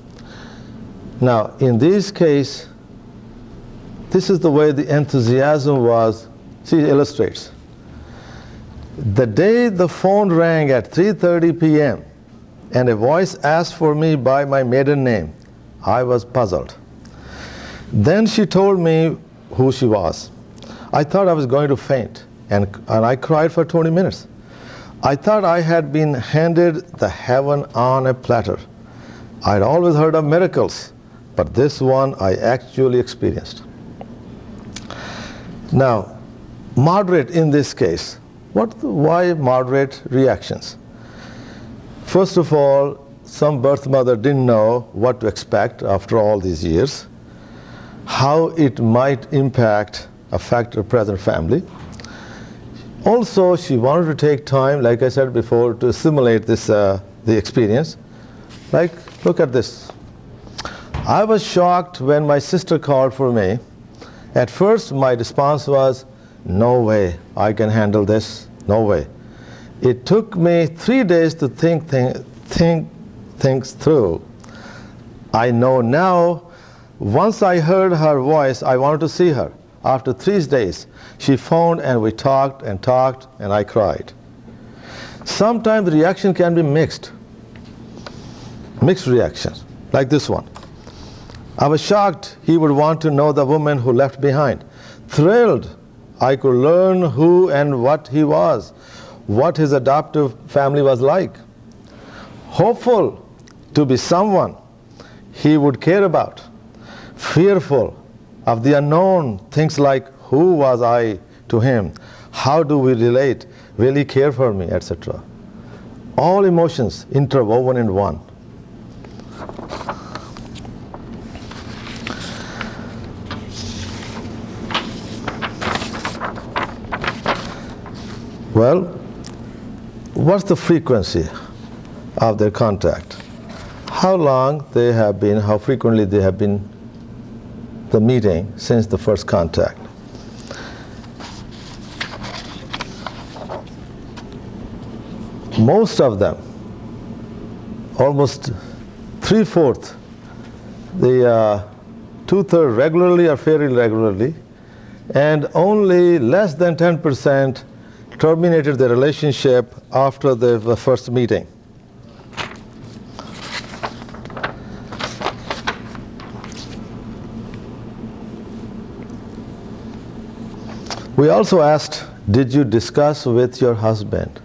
Now, in this case, this is the way the enthusiasm was. See, it illustrates. The day the phone rang at 3:30 p.m. and a voice asked for me by my maiden name, I was puzzled. Then she told me who she was. I thought I was going to faint, and I cried for 20 minutes. I thought I had been handed the heaven on a platter. I'd always heard of miracles, but this one I actually experienced. Now, moderate in this case. Why moderate reactions? First of all, some birth mother didn't know what to expect after all these years, how it might affect her present family. Also, she wanted to take time, like I said before, to assimilate the experience. Like, look at this. I was shocked when my sister called for me At first, my response was, no way, I can handle this, no way. It took me 3 days to think things through. I know now, once I heard her voice, I wanted to see her. After 3 days, she phoned and we talked, and I cried. Sometimes the reaction can be mixed reactions, like this one. I was shocked he would want to know the woman who left behind. Thrilled I could learn who and what he was, what his adoptive family was like. Hopeful to be someone he would care about. Fearful of the unknown, things like who was I to him, how do we relate, will he care for me, etc. All emotions interwoven in one. Well, what's the frequency of their contact? How long they have been, how frequently they have been the meeting since the first contact. Most of them, almost 3/4, the 2/3 regularly or fairly regularly, and only less than 10% terminated their relationship after the first meeting. We also asked, did you discuss with your husband,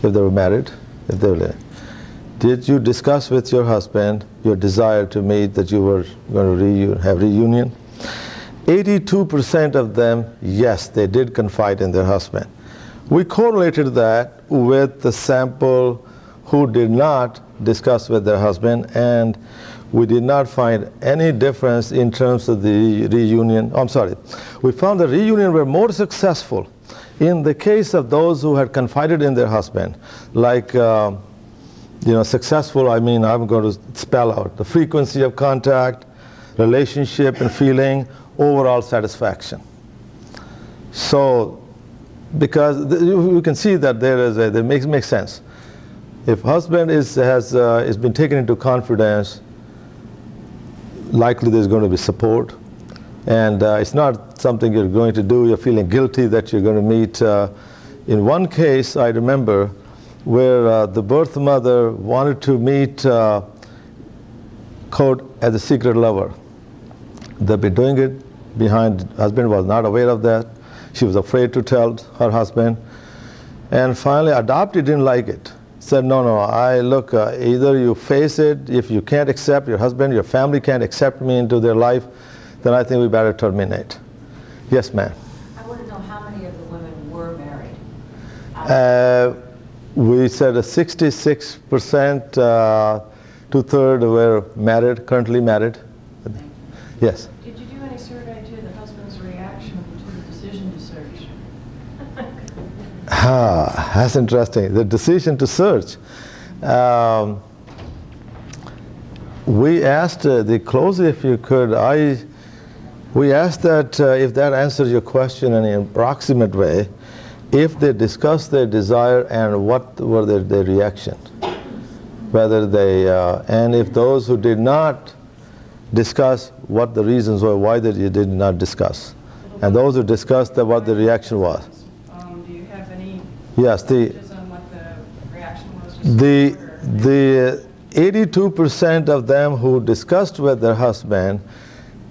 if they were married, if they were, did you discuss with your husband your desire to meet, that you were going to have reunion? 82% of them, yes, they did confide in their husband. We correlated that with the sample who did not discuss with their husband, and we did not find any difference in terms of the reunion. I'm sorry. We found the reunion were more successful in the case of those who had confided in their husband. Like, successful, I mean, I'm going to spell out the frequency of contact, relationship and feeling, overall satisfaction. So, because you can see that that makes sense. If husband has been taken into confidence, likely there's going to be support, and it's not something you're going to do. You're feeling guilty that you're going to meet. In one case, I remember where the birth mother wanted to meet quote as a secret lover. They've been doing it behind. Husband was not aware of that. She was afraid to tell her husband, and finally adopted didn't like it. Said, no, look, either you face it. If you can't accept your husband, your family can't accept me into their life, then I think we better terminate. Yes, ma'am. I want to know how many of the women were married. We said 66%, 2/3 were married, currently married. Yes. Did you do any survey to the husband's reaction to the decision to search? That's interesting. The decision to search. We asked the closer, if you could. We asked that if that answers your question in an approximate way, if they discussed their desire and what were their reaction, whether they and if those who did not discuss, what the reasons were why they did not discuss, and those who discussed, what the reaction was. Do you have any Yes, messages on what the reaction was? The 82% of them who discussed with their husband,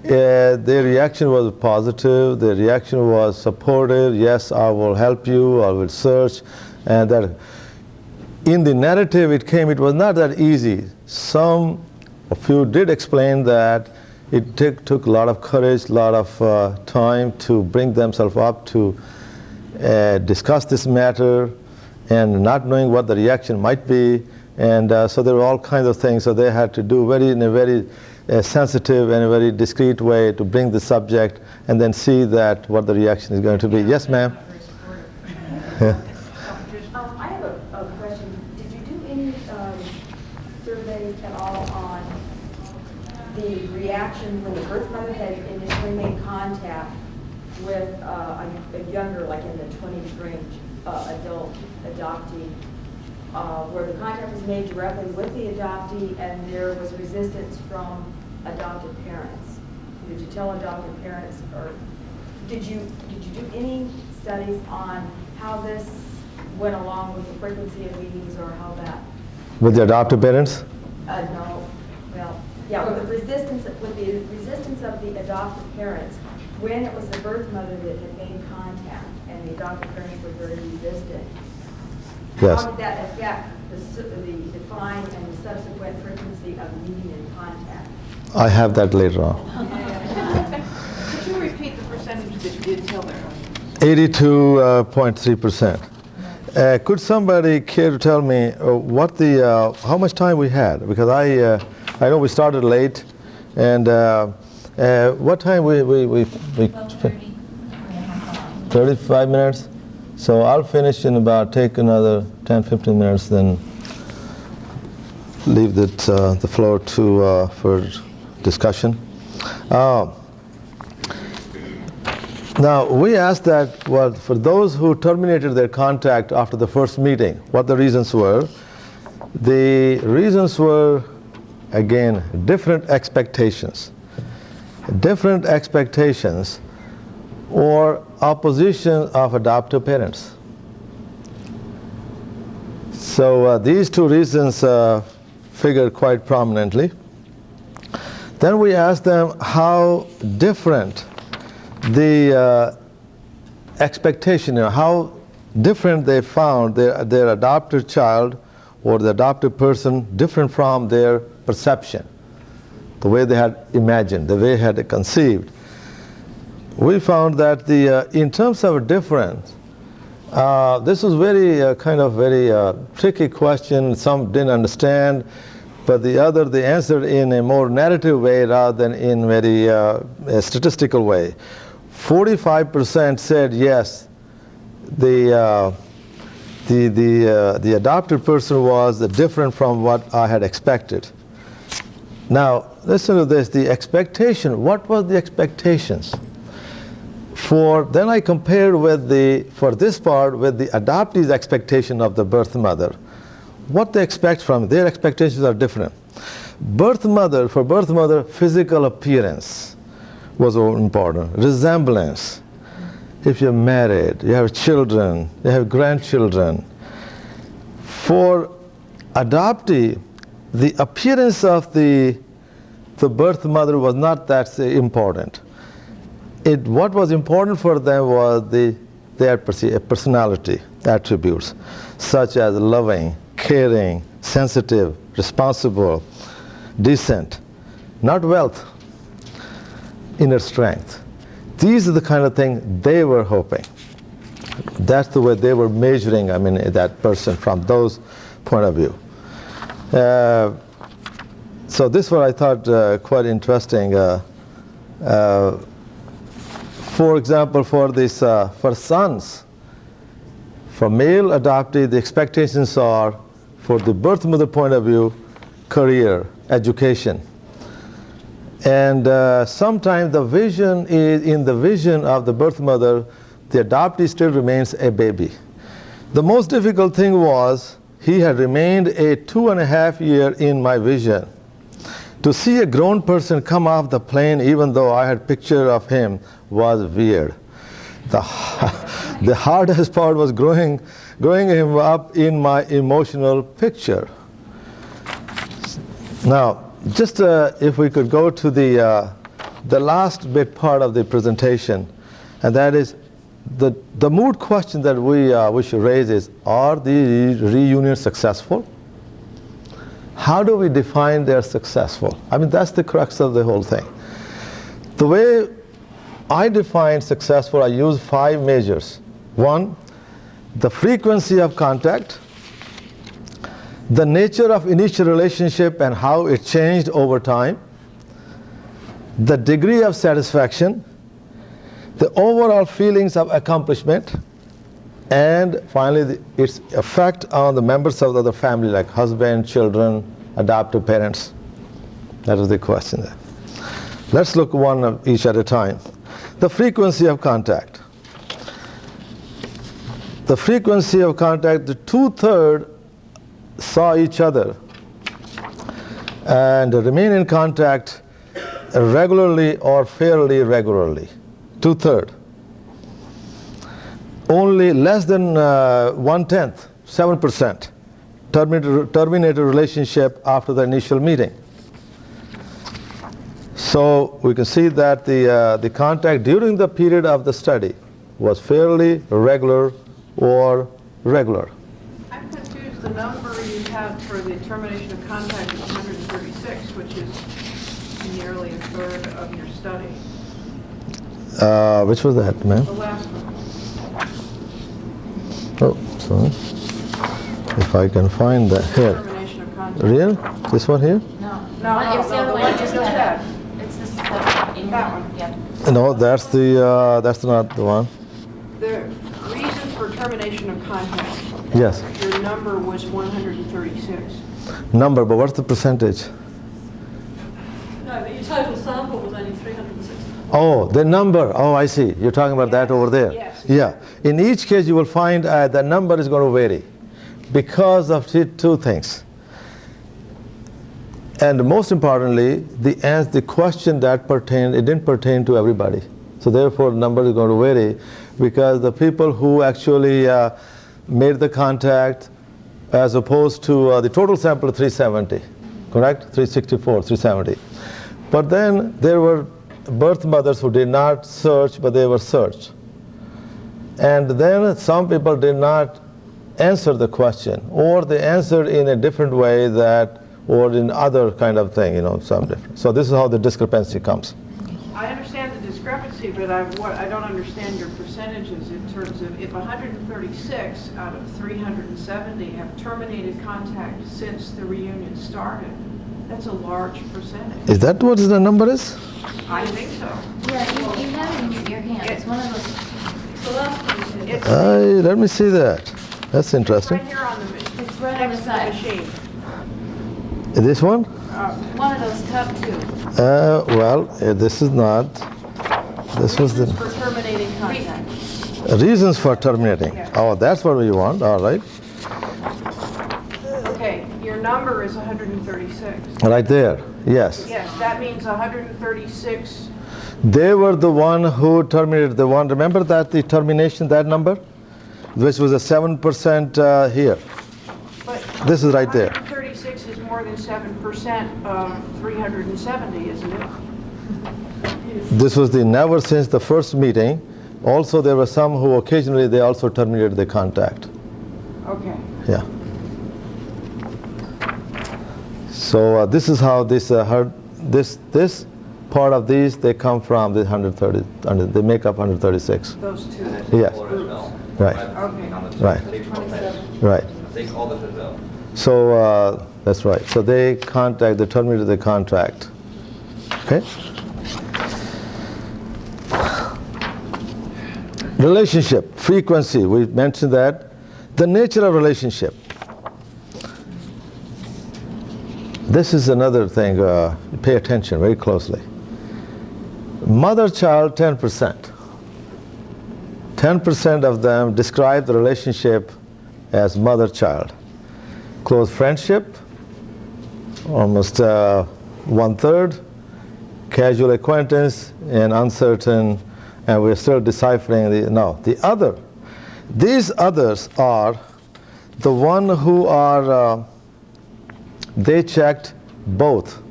their reaction was positive. Their reaction was supportive. Yes, I will help you. I will search, and that. In the narrative, it was not that easy. A few did explain that it took a lot of courage, a lot of time to bring themselves up to discuss this matter, and not knowing what the reaction might be, and so there were all kinds of things. So they had to do in a very sensitive and a very discreet way to bring the subject, and then see that what the reaction is going to be. Yes, ma'am. I have a question. Did you do any surveys at all on the reaction when the birth mother had initially made contact with a younger, like in the 20s range, adult adoptee, where the contact was made directly with the adoptee and there was resistance from adoptive parents. Did you tell adoptive parents, or did you do any studies on how this went along with the frequency of meetings, or how that? With the adoptive parents? No. Well, yeah, with the resistance of the adoptive parents, when it was the birth mother that had made contact and the adoptive parents were very resistant. Yes. How did that affect the defined and the subsequent frequency of meeting and contact? I have that later on. Could you repeat the percentage that did tell their husbands? 82.3%. Could somebody care to tell me what the how much time we had? Because I know we started late, and what time we 12:30. 35 minutes. So I'll finish in about, take another 10-15 minutes, then leave the floor to for discussion. Now, we asked that, well, for those who terminated their contact after the first meeting, what the reasons were. The reasons were, again, different expectations. Different expectations or opposition of adoptive parents. So these two reasons figure quite prominently. Then we asked them how different the expectation, how different they found their adopted child or the adopted person different from their perception, the way they had imagined, the way they had conceived. We found that in terms of difference, this was very very tricky question. Some didn't understand, but they answered in a more narrative way rather than in very a statistical way. 45% said yes, the adopted person was different from what I had expected. Now listen to this, the expectation. What was the expectations? Then I compared for this part with the adoptee's expectation of the birth mother. What they expect from their expectations are different. For birth mother, physical appearance was important. Resemblance. If you're married, you have children, you have grandchildren. For adoptee, the appearance of the birth mother was not that important. What was important for them was their personality attributes, such as loving, caring, sensitive, responsible, decent, not wealth, inner strength. These are the kind of things they were hoping. That's the way they were measuring, that person from those point of view. So this was, I thought, quite interesting. For example, for sons, for male adoptee, the expectations are, for the birth mother point of view, career, education. And sometimes the vision is, in the vision of the birth mother, the adoptee still remains a baby. The most difficult thing was, he had remained a 2.5 year in my vision. To see a grown person come off the plane, even though I had picture of him, was weird. The hardest part was growing him up in my emotional picture. Now, just if we could go to the last bit part of the presentation, and that is the mood question that we should raise is, are the reunions successful? How do we define they're successful? That's the crux of the whole thing. The way I define successful, I use 5 measures. 1, the frequency of contact, the nature of initial relationship and how it changed over time, the degree of satisfaction, the overall feelings of accomplishment, and finally its effect on the members of the other family, like husband, children, adoptive parents. That was the question there. Let's look one of each at a time. The frequency of contact. The frequency of contact, the 2/3 saw each other and remain in contact regularly or fairly regularly. 2/3. Only less than 1/10, 7%, terminated relationship after the initial meeting. So we can see that the contact during the period of the study was fairly regular or regular. I'm confused. The number you have for the termination of contact is 136, which is nearly a third of your study. Which was that, ma'am? The last one. Oh, sorry. If I can find that here. Termination of contact. Real? This one here? No. No, It was the other one, just that. that. It's this, That one. Yeah. No, that's not the one. The reason for termination of contact, Yes. your number was 136. Number, but what's the percentage? No, but your total sample was only 360. Oh, the number. Oh, I see. You're talking about that over there. Yes. Yeah. In each case, you will find the number is going to vary because of two things. And most importantly, the question that pertained, it didn't pertain to everybody. So therefore, the number is going to vary because the people who actually made the contact as opposed to the total sample of 370, correct? 364, 370. But then there were birth mothers who did not search, but they were searched. And then some people did not answer the question, or they answered in a different way or in other kind of thing, some different. So this is how the discrepancy comes. I understand the discrepancy, but I don't understand your percentages in terms of if 136 out of 370 have terminated contact since the reunion started. That's a large percentage. Is that what the number is? I think so. Yeah, you have it in your hand. It's one of those. So last one is Let me see that. That's interesting. Right here on the machine. It's right on the side. Machine. This one? One of those top two. Well, this is not. This was the Reasons for terminating contact. reasons for terminating. Yeah. Oh, that's what we want. All right. Okay, your number is 136. Right there. Yes. Yes, that means 136. They were the one who terminated the one. Remember that the termination, that number, which was a 7% here. But This is right there. 136 is more than 7% of 370, isn't it? This was the never since the first meeting. Also, there were some who occasionally they also terminated the contact. Okay. Yeah. So this is how this this part of these they come from the 130. They make up 136. Those two. Yes. Right. Okay. Right. Right. So that's right. So they terminated the contract. Okay. Relationship, frequency, we mentioned that. The nature of relationship. This is another thing, pay attention very closely. Mother-child, 10%. 10% of them describe the relationship as mother-child. Close friendship, almost 1/3. Casual acquaintance and uncertain, and we're still deciphering these others are the one who are they checked both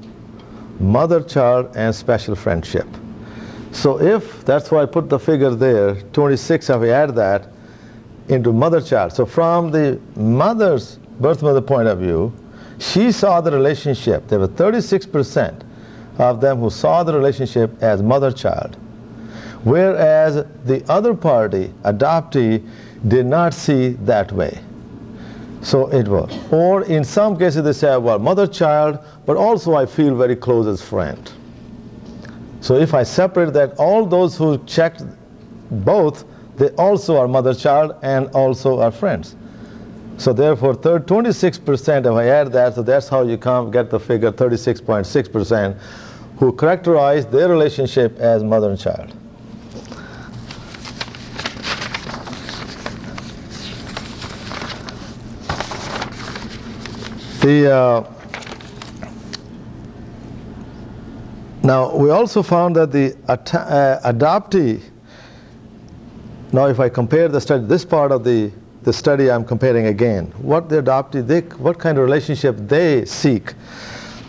mother-child and special friendship. So if that's why I put the figure there, 26, if we add that into mother-child. So from the birth mother point of view, she saw the relationship. There were 36% of them who saw the relationship as mother-child, whereas the other party, adoptee, did not see that way. So it was. Or in some cases they say, well, mother-child, but also I feel very close as friend. So if I separate that, all those who checked both, they also are mother-child and also are friends. So therefore, 26%, if I add that, so that's how you get the figure 36.6%, who characterized their relationship as mother and child. Now, we also found that the adoptee, now if I compare the study, this part of the study I'm comparing again, what the adoptee, what kind of relationship they seek.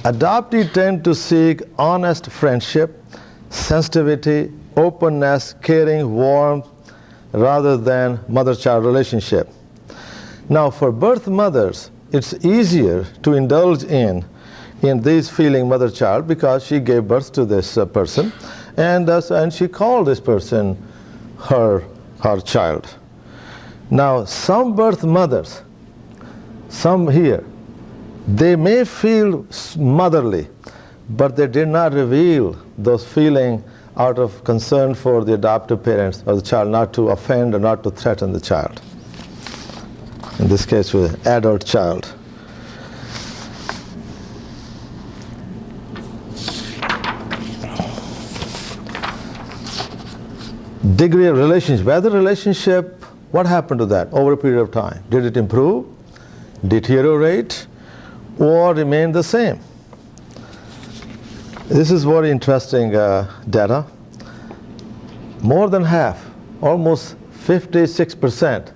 Adoptees tend to seek honest friendship, sensitivity, openness, caring, warmth, rather than mother-child relationship. Now, for birth mothers, it's easier to indulge in these feeling mother-child because she gave birth to this person, and she called this person her child. Now, some birth mothers, some here, they may feel motherly, but they did not reveal those feelings out of concern for the adoptive parents or the child, not to offend or not to threaten the child. In this case, with adult child. Degree of relationship. Whether relationship, what happened to that over a period of time? Did it improve, deteriorate, or remain the same? This is very interesting data. More than half, almost 56%,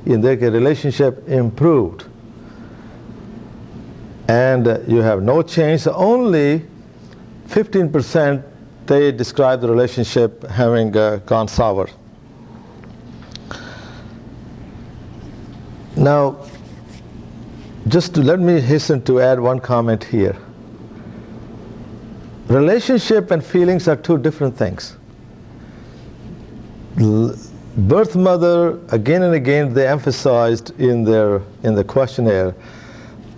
in their relationship improved. And you have no change. Only 15% they describe the relationship having gone sour. Now, let me hasten to add one comment here. Relationship and feelings are two different things. Birth mother, again and again, they emphasized in the questionnaire,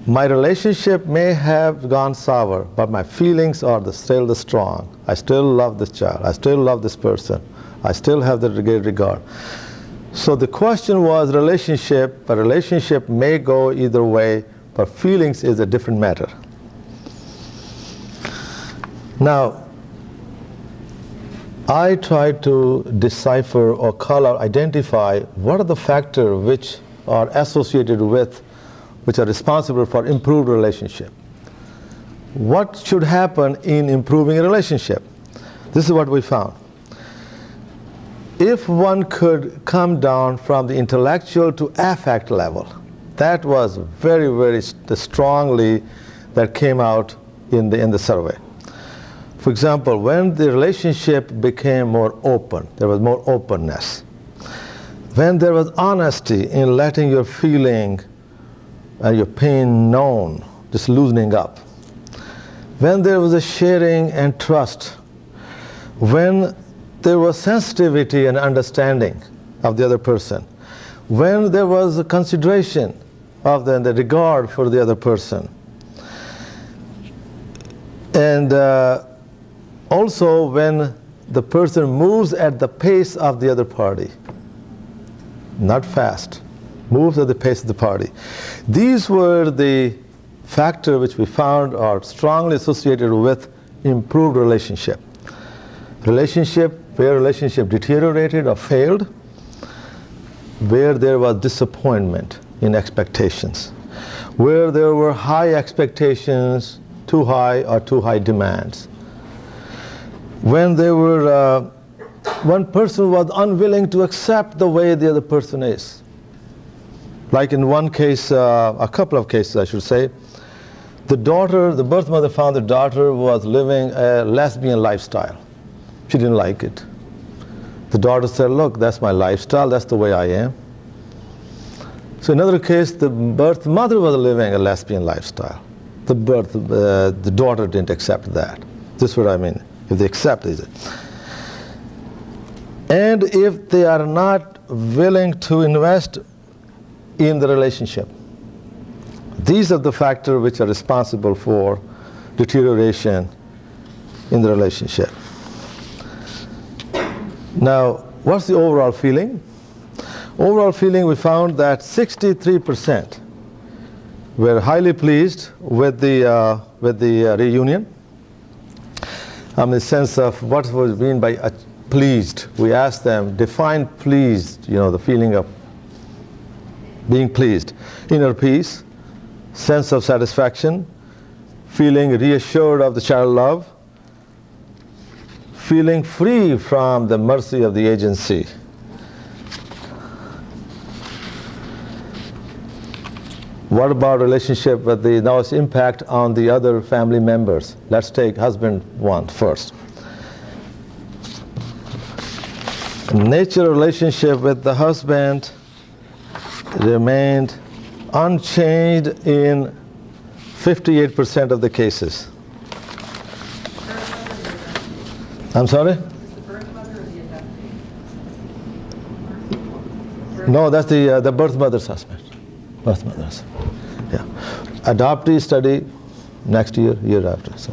my relationship may have gone sour, but my feelings are still strong. I still love this child. I still love this person. I still have the great regard. So the question was relationship. A relationship may go either way, but feelings is a different matter. Now, I try to decipher or identify what are the factors which are associated with, which are responsible for improved relationship. What should happen in improving a relationship? This is what we found. If one could come down from the intellectual to affect level, that was very, very strongly that came out in the survey. For example, when the relationship became more open, there was more openness. When there was honesty in letting your feeling and your pain known, just loosening up. When there was a sharing and trust. When there was sensitivity and understanding of the other person. When there was a consideration of the regard for the other person. And also when the person moves at the pace of the other party, not fast, moves at the pace of the party. These were the factors which we found are strongly associated with improved relationship. Where relationship deteriorated or failed, where there was disappointment in expectations, where there were high expectations, too high or too high demands. When there were, one person was unwilling to accept the way the other person is. Like in one case, a couple of cases I should say, the birth mother found the daughter was living a lesbian lifestyle. She didn't like it. The daughter said, look, that's my lifestyle, that's the way I am. So in another case, the birth mother was living a lesbian lifestyle. The daughter didn't accept that. This is what I mean, if they accept it. And if they are not willing to invest in the relationship. These are the factors which are responsible for deterioration in the relationship. Now, what's the overall feeling? Overall feeling, we found that 63% were highly pleased with the reunion. the sense of what was mean by pleased. We asked them, define pleased, the feeling of being pleased. Inner peace, sense of satisfaction, feeling reassured of the child love, feeling free from the mercy of the agency. What about relationship with now its impact on the other family members? Let's take husband one first. Nature relationship with the husband remained unchanged in 58% of the cases. I'm sorry? No, that's the birth mother's husband. Birth mother's. Yeah. Adoptee study next year, year after. So.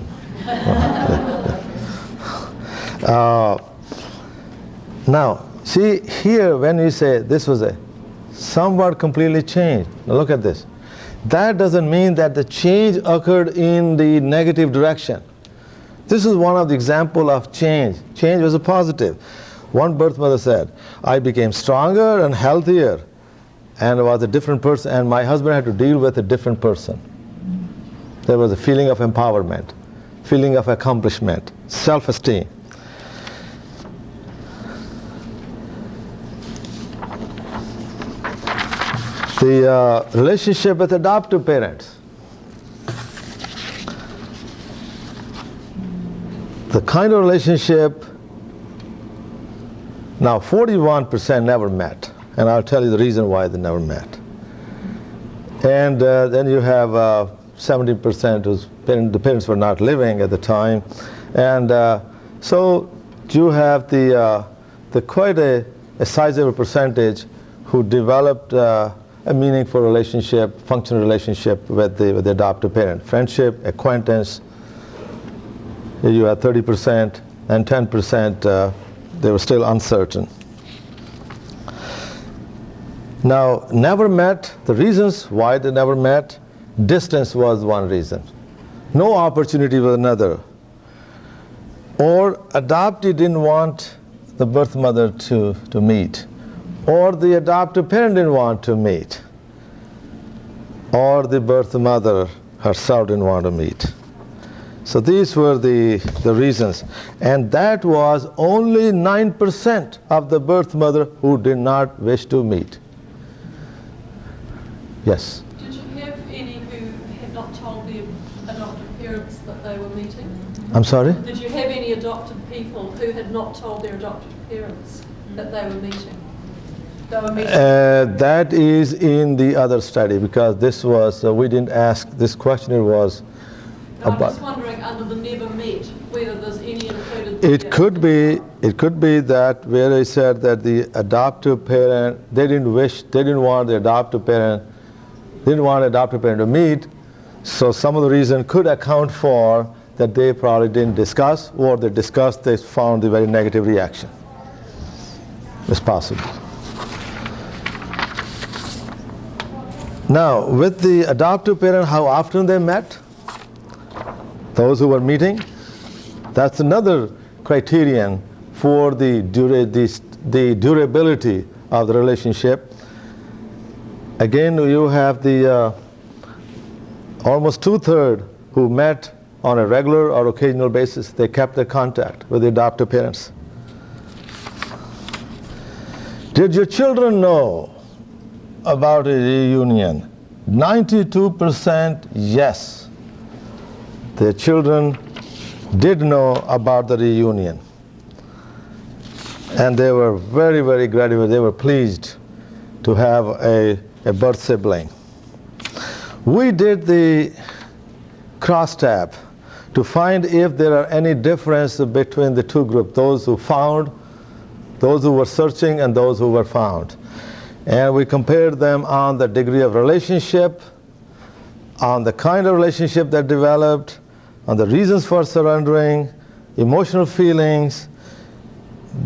Now, see here when we say this was a somewhat completely changed. Now look at this. That doesn't mean that the change occurred in the negative direction. This is one of the example of change. Change was a positive. One birth mother said, I became stronger and healthier and was a different person, and my husband had to deal with a different person. There was a feeling of empowerment, feeling of accomplishment, self-esteem. The relationship with adoptive parents. The kind of relationship, now 41% never met, and I'll tell you the reason why they never met. And then you have 70% whose the parents were not living at the time, and so you have the quite a sizable percentage who developed a meaningful relationship, functional relationship with the adoptive parent. Friendship, acquaintance, you had 30%, and 10% they were still uncertain. Now, never met, the reasons why they never met, distance was one reason. No opportunity was another. Or adoptee didn't want the birth mother to meet. Or the adoptive parent didn't want to meet. Or the birth mother herself didn't want to meet. So these were the reasons. And that was only 9% of the birth mother who did not wish to meet. Yes? Did you have any who had not told their adoptive parents that they were meeting? I'm sorry? Did you have any adopted people who had not told their adoptive parents that they were meeting? That is in the other study, because this was, we didn't ask, this questionnaire was I'm about. just wondering, under the never met, whether there's any included. It could be that where they said that the adoptive parent, they didn't want the adoptive parent, didn't want the adoptive parent to meet, so some of the reason could account for that they probably didn't discuss, or they discussed, they found the very negative reaction. It's possible. Now, with the adoptive parent, how often they met, those who were meeting, that's another criterion for the durability of the relationship. Again, you have the almost 2/3 who met on a regular or occasional basis. They kept their contact with the adoptive parents. Did your children know about a reunion? 92% yes. Their children did know about the reunion. And they were very, very grateful. They were pleased to have a birth sibling. We did the crosstab to find if there are any difference between the two groups, those who found, those who were searching, and those who were found. And we compared them on the degree of relationship, on the kind of relationship that developed, on the reasons for surrendering, emotional feelings,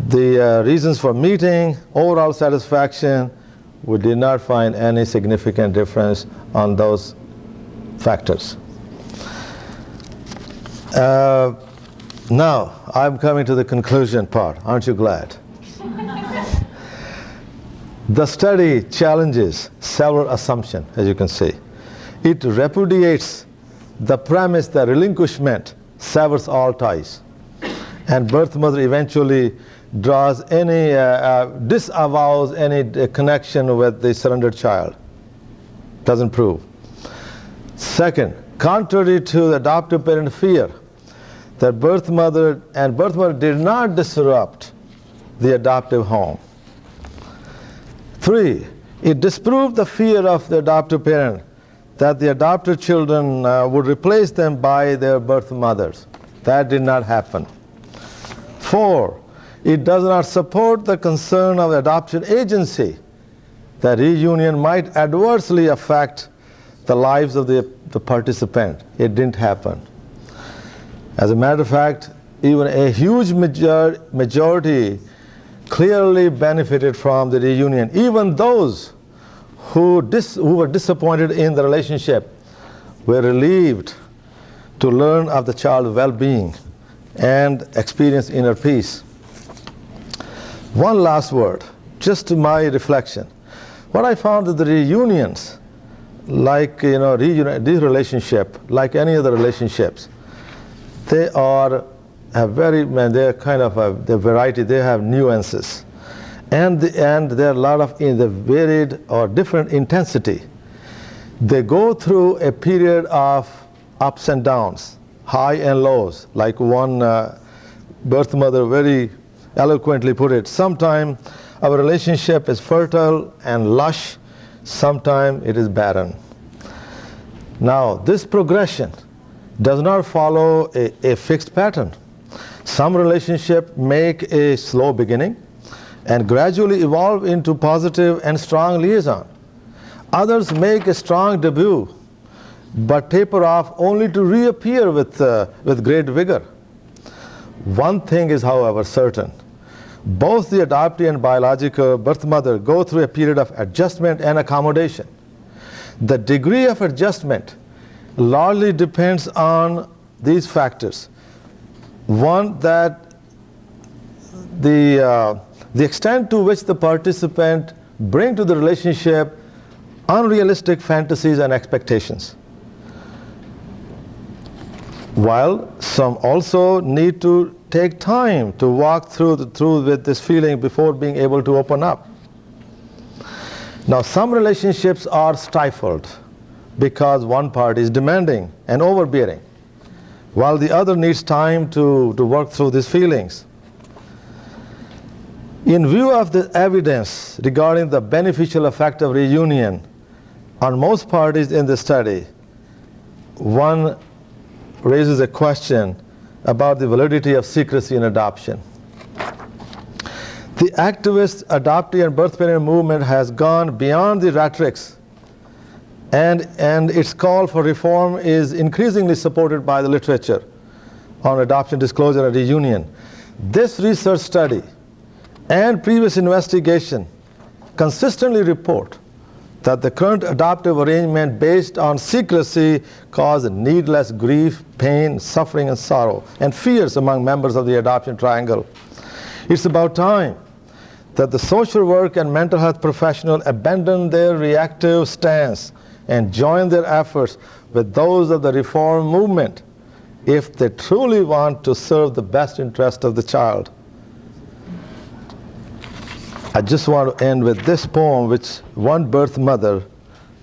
the reasons for meeting, overall satisfaction. We did not find any significant difference on those factors. Now, I'm coming to the conclusion part. Aren't you glad? The study challenges several assumptions, as you can see. It repudiates the premise that relinquishment severs all ties, and birth mother eventually draws any, disavows any connection with the surrendered child. Doesn't prove. Second, contrary to the adoptive parent fear, that birth mother did not disrupt the adoptive home. 3, it disproved the fear of the adoptive parent that the adopted children would replace them by their birth mothers. That did not happen. 4, it does not support the concern of the adoption agency that reunion might adversely affect the lives of the participant. It didn't happen. As a matter of fact, even a huge majority clearly benefited from the reunion. Even those who were disappointed in the relationship were relieved to learn of the child's well-being and experience inner peace. One last word, just to my reflection. What I found that the reunions, like this relationship, like any other relationships, they are they're kind of the variety. They have nuances, and there are a lot of in the varied or different intensity. They go through a period of ups and downs, high and lows, like one birth mother very eloquently put it. Sometimes our relationship is fertile and lush, sometimes it is barren. Now, this progression does not follow a fixed pattern. Some relationships make a slow beginning and gradually evolve into positive and strong liaison. Others make a strong debut but taper off only to reappear with great vigor. One thing is, however, certain. Both the adoptee and biological birth mother go through a period of adjustment and accommodation. The degree of adjustment largely depends on these factors. One, that the extent to which the participant bring to the relationship unrealistic fantasies and expectations. While some also need to take time to walk through with this feeling before being able to open up. Now, some relationships are stifled because one party is demanding and overbearing, while the other needs time to work through these feelings. In view of the evidence regarding the beneficial effect of reunion on most parties in the study, one raises a question about the validity of secrecy in adoption. The activist, adoptee, and birth parent movement has gone beyond the rhetorics, and its call for reform is increasingly supported by the literature on adoption disclosure and reunion. This research study and previous investigation consistently report that the current adoptive arrangement based on secrecy causes needless grief, pain, suffering, and sorrow, and fears among members of the adoption triangle. It's about time that the social work and mental health professionals abandon their reactive stance and join their efforts with those of the reform movement if they truly want to serve the best interest of the child. I just want to end with this poem which one birth mother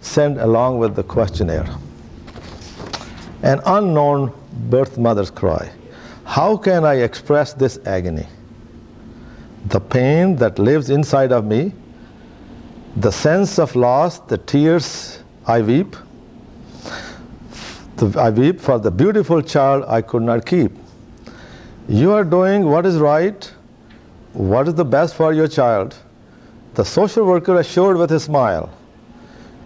sent along with the questionnaire. An unknown birth mother's cry. How can I express this agony? The pain that lives inside of me, the sense of loss, the tears I weep. I weep for the beautiful child I could not keep. You are doing what is right, what is the best for your child. The social worker assured with a smile,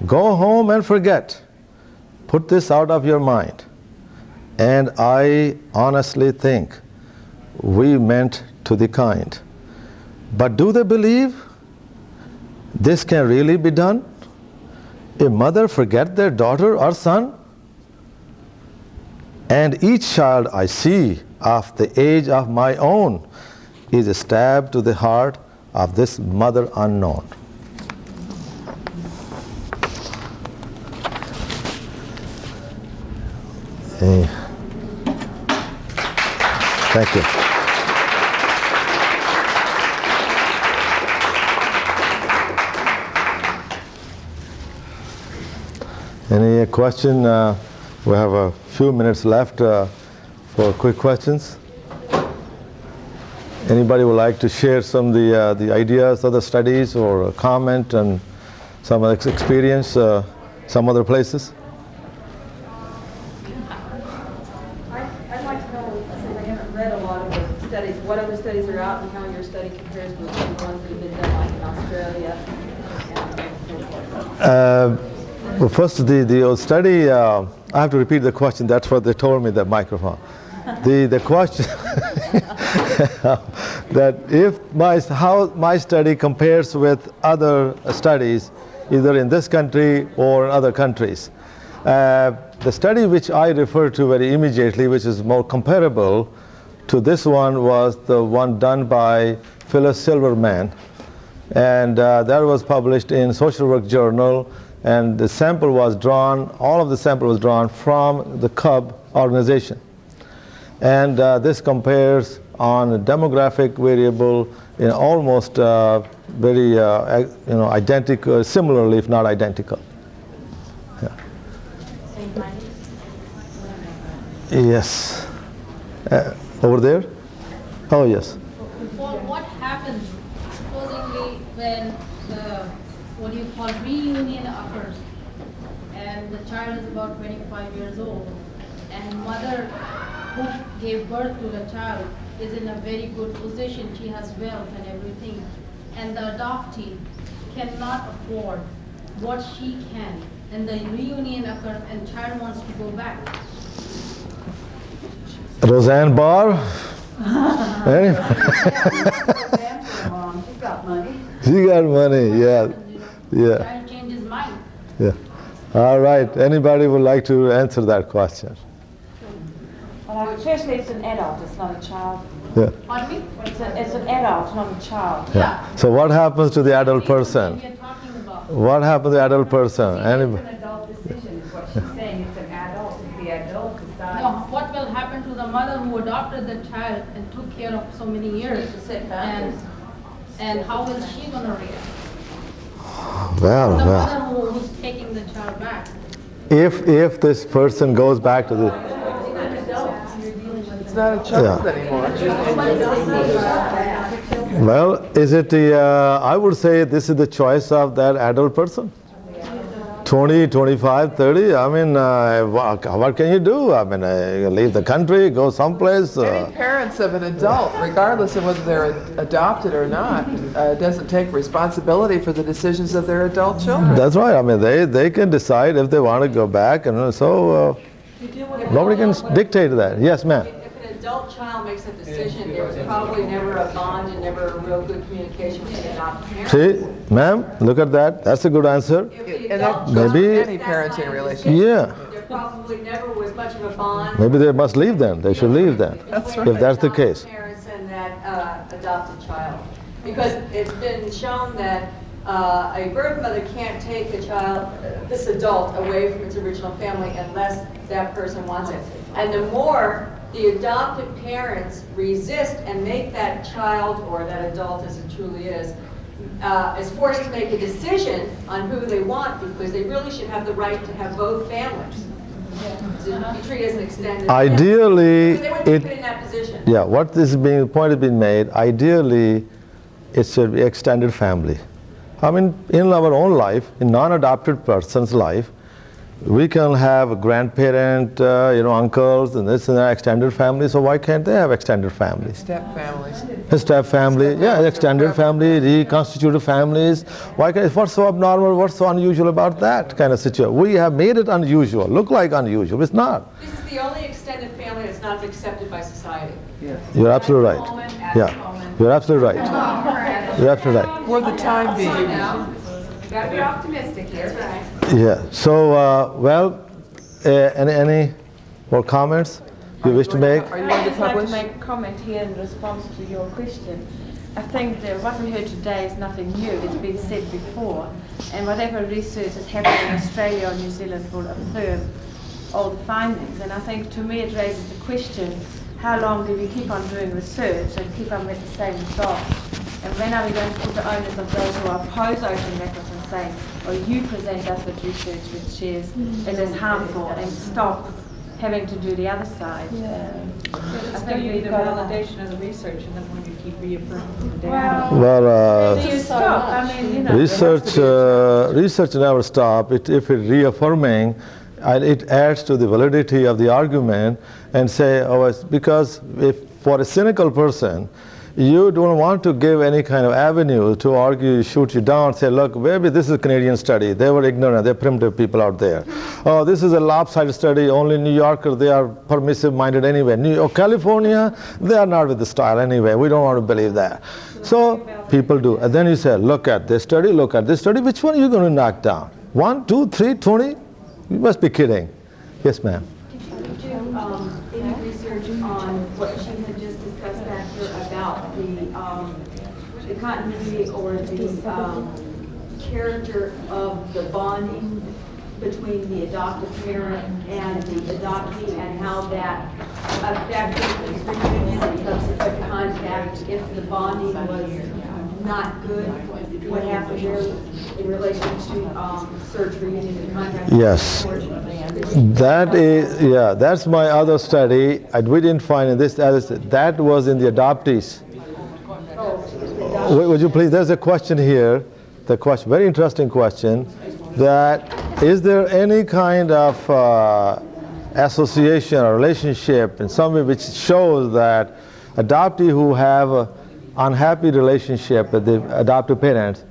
go home and forget. Put this out of your mind. And I honestly think we meant to the kind. But do they believe this can really be done? A mother forget their daughter or son? And each child I see of the age of my own is a stab to the heart of this mother unknown. Thank you. Any question? We have a few minutes left for quick questions. Anybody would like to share some of the ideas of the studies or a comment and some of the experience some other places? I'd like to know, since I haven't read a lot of the studies, what other studies are out and how your study compares with the ones that have been done like in Australia and so forth. Well, first, the study, I have to repeat the question. That's what they told me, the microphone. The question that if how my study compares with other studies, either in this country or in other countries. The study which I refer to very immediately, which is more comparable to this one, was the one done by Phyllis Silverman. And that was published in Social Work Journal. And the sample was drawn, all of the sample was drawn from the CUB organization. And this compares on a demographic variable in almost very identical, similarly if not identical. Yeah. Yes. Over there? Oh, yes. Well, what happens supposedly when the, what do you call, reunion occurs and the child is about 25 years old and mother who gave birth to the child is in a very good position, she has wealth and everything, and the adoptee cannot afford what she can, and the reunion occurs and child wants to go back. Roseanne Barr? She's got money. She got money, yeah. Yeah. Child changes mind. Yeah. All right. Anybody would like to answer that question? Well, firstly, it's an adult, it's not a child. Yeah. Pardon me? It's an adult, not a child. Yeah. So what happens to the adult person? We're talking about. What happens to the adult person? Anybody? It's an adult decision, is what she's saying. It's an adult. If the adult decides. No, what will happen to the mother who adopted the child and took care of so many years? And how is she going to react? Well, The well. mother who's taking the child back. If this person goes back to the It's not a child anymore. well, is it the? I would say this is the choice of that adult person. 20, 25, 30. I mean, what can you do? I mean, you leave the country, go someplace. Any parents of an adult, regardless of whether they're adopted or not, doesn't take responsibility for the decisions of their adult children. That's right. I mean, they can decide if they want to go back, and so nobody can dictate that. Yes, ma'am. If an adult child makes a decision, there was probably never a bond and never a real good communication with the adopted parent. See, ma'am, look at that. That's a good answer. And that goes Maybe. with any parenting relationship. Yeah. There probably never was much of a bond. Maybe they must leave then. They should leave then. That's right. If that's the case. Parents and that adopted child. Because it's been shown that a birth mother can't take the child, this adult, away from its original family unless that person wants it. And the more the adopted parents resist and make that child, or that adult as it truly is forced to make a decision on who they want, because they really should have the right to have both families. To be treated as an extended Ideally, family. They wouldn't be put in that position. Yeah, what is being point has been made. Ideally, it should be extended family. I mean, in our own life, in non-adopted person's life, we can have a grandparent, uncles, and this and that, extended family. So why can't they have extended families? Step families. A step family, yeah, extended family, reconstituted families. Why can't? What's so abnormal? What's so unusual about that kind of situation? We have made it unusual. Look like unusual. It's not. This is the only extended family that's not accepted by society. Yes. You're absolutely right. Yeah, you're absolutely right. You're absolutely right. For the time being. Gotta be optimistic here. Yeah. So, any More comments you wish to make? Are you going to I'd just like to publish? make a comment here in response to your question. I think that what we heard today is nothing new. It's been said before. And whatever research is happening in Australia or New Zealand will affirm all the findings. And I think to me it raises the question, how long do we keep on doing research and keep on with the same results? And when are we going to put the onus of those who oppose open methods and say, well, you present us with research which it is harmful, and stop having to do the other side. I think you need the validation of the research, and then when you keep reaffirming the data. Well, Do you stop? I mean, you know. research never stops. If it's reaffirming, and it adds to the validity of the argument, and say, oh, it's because if for a cynical person, you don't want to give any kind of avenue to argue, shoot you down, say, look, maybe this is a Canadian study. They were ignorant. They're primitive people out there. Oh, this is a lopsided study. Only New Yorkers, they are permissive-minded anyway. California, they are not with the style anyway. We don't want to believe that. So people do. And then you say, look at this study, look at this study. Which one are you going to knock down? 1, 2, 3, 20? You must be kidding. Yes, ma'am. Did you do any research on what she had just discussed back here about the continuity or the character of the bonding between the adoptive parent and the adoptee, and how that affected the reunion and subsequent contact if the bonding was not good? What happened there in relation to search, reunion, and contact? Yes. That is, yeah, that's my other study. We didn't find in this, that was in the adoptees. Would you please, there's a question here, the question, very interesting question, that is there any kind of association or relationship in some way which shows that adoptees who have an unhappy relationship with the adoptive parents,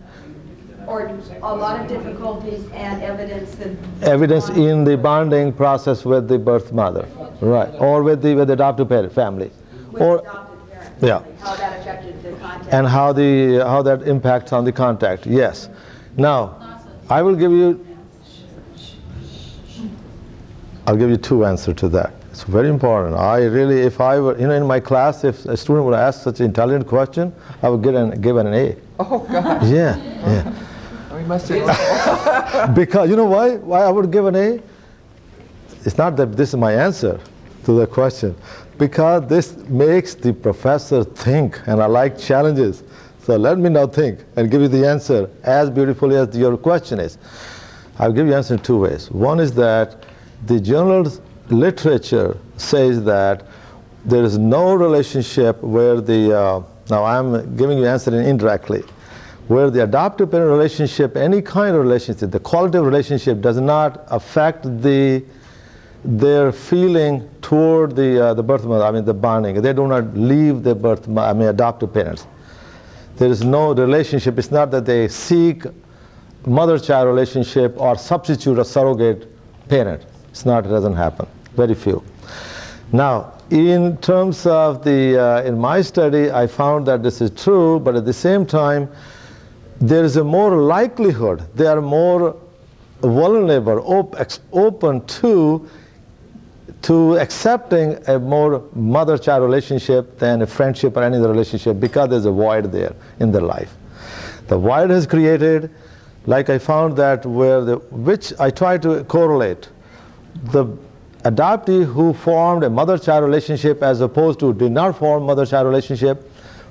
Or a lot of difficulties and evidence in the bonding process with the birth mother, right, or with the adoptive parent family, or adopted parent, yeah, how that affected the contact. and how that impacts on the contact. Yes. Now, I'll give you two answers to that. It's very important. I really, if I were, in my class, if a student would ask such an intelligent question, I would give an A. Oh, gosh. Yeah. We must have. Because, you know why? Why I would give an A? It's not that this is my answer to the question. Because this makes the professor think, and I like challenges. So let me now think and give you the answer as beautifully as your question is. I'll give you the answer in two ways. One is that the journal literature says that there is no relationship where the, now I'm giving you the answer indirectly, where the adoptive parent relationship, any kind of relationship, the quality of relationship does not affect their feeling toward the birth mother, I mean the bonding. They do not leave the adoptive parents. There is no relationship. It's not that they seek mother-child relationship or substitute a surrogate parent. It's not, it doesn't happen. Very few. Now, in terms of in my study, I found that this is true, but at the same time, there is a more likelihood, they are more vulnerable, open to accepting a more mother-child relationship than a friendship or any other relationship, because there's a void there in their life. The void is created, like I found that which I try to correlate, the adoptee who formed a mother-child relationship as opposed to did not form mother-child relationship,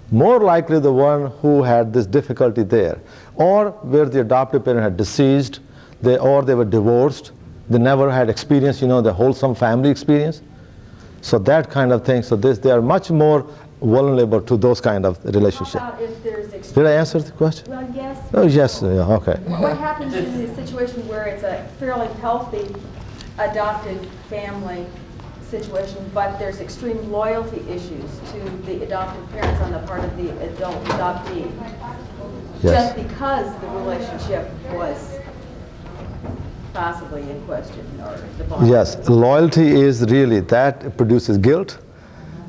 more likely the one who had this difficulty there, or where the adoptive parent had deceased, or they were divorced, they never had experience, the wholesome family experience. So that kind of thing. So they are much more vulnerable to those kind of relationships. How about if there's Did I answer the question? Well, yes. Oh, yes. Yeah, okay. What happens in the situation where it's a fairly healthy adopted family situation, but there's extreme loyalty issues to the adoptive parents on the part of the adult adoptee? Yes. Just because the relationship was possibly in question, or the bond. Yes, loyalty is really, that produces guilt,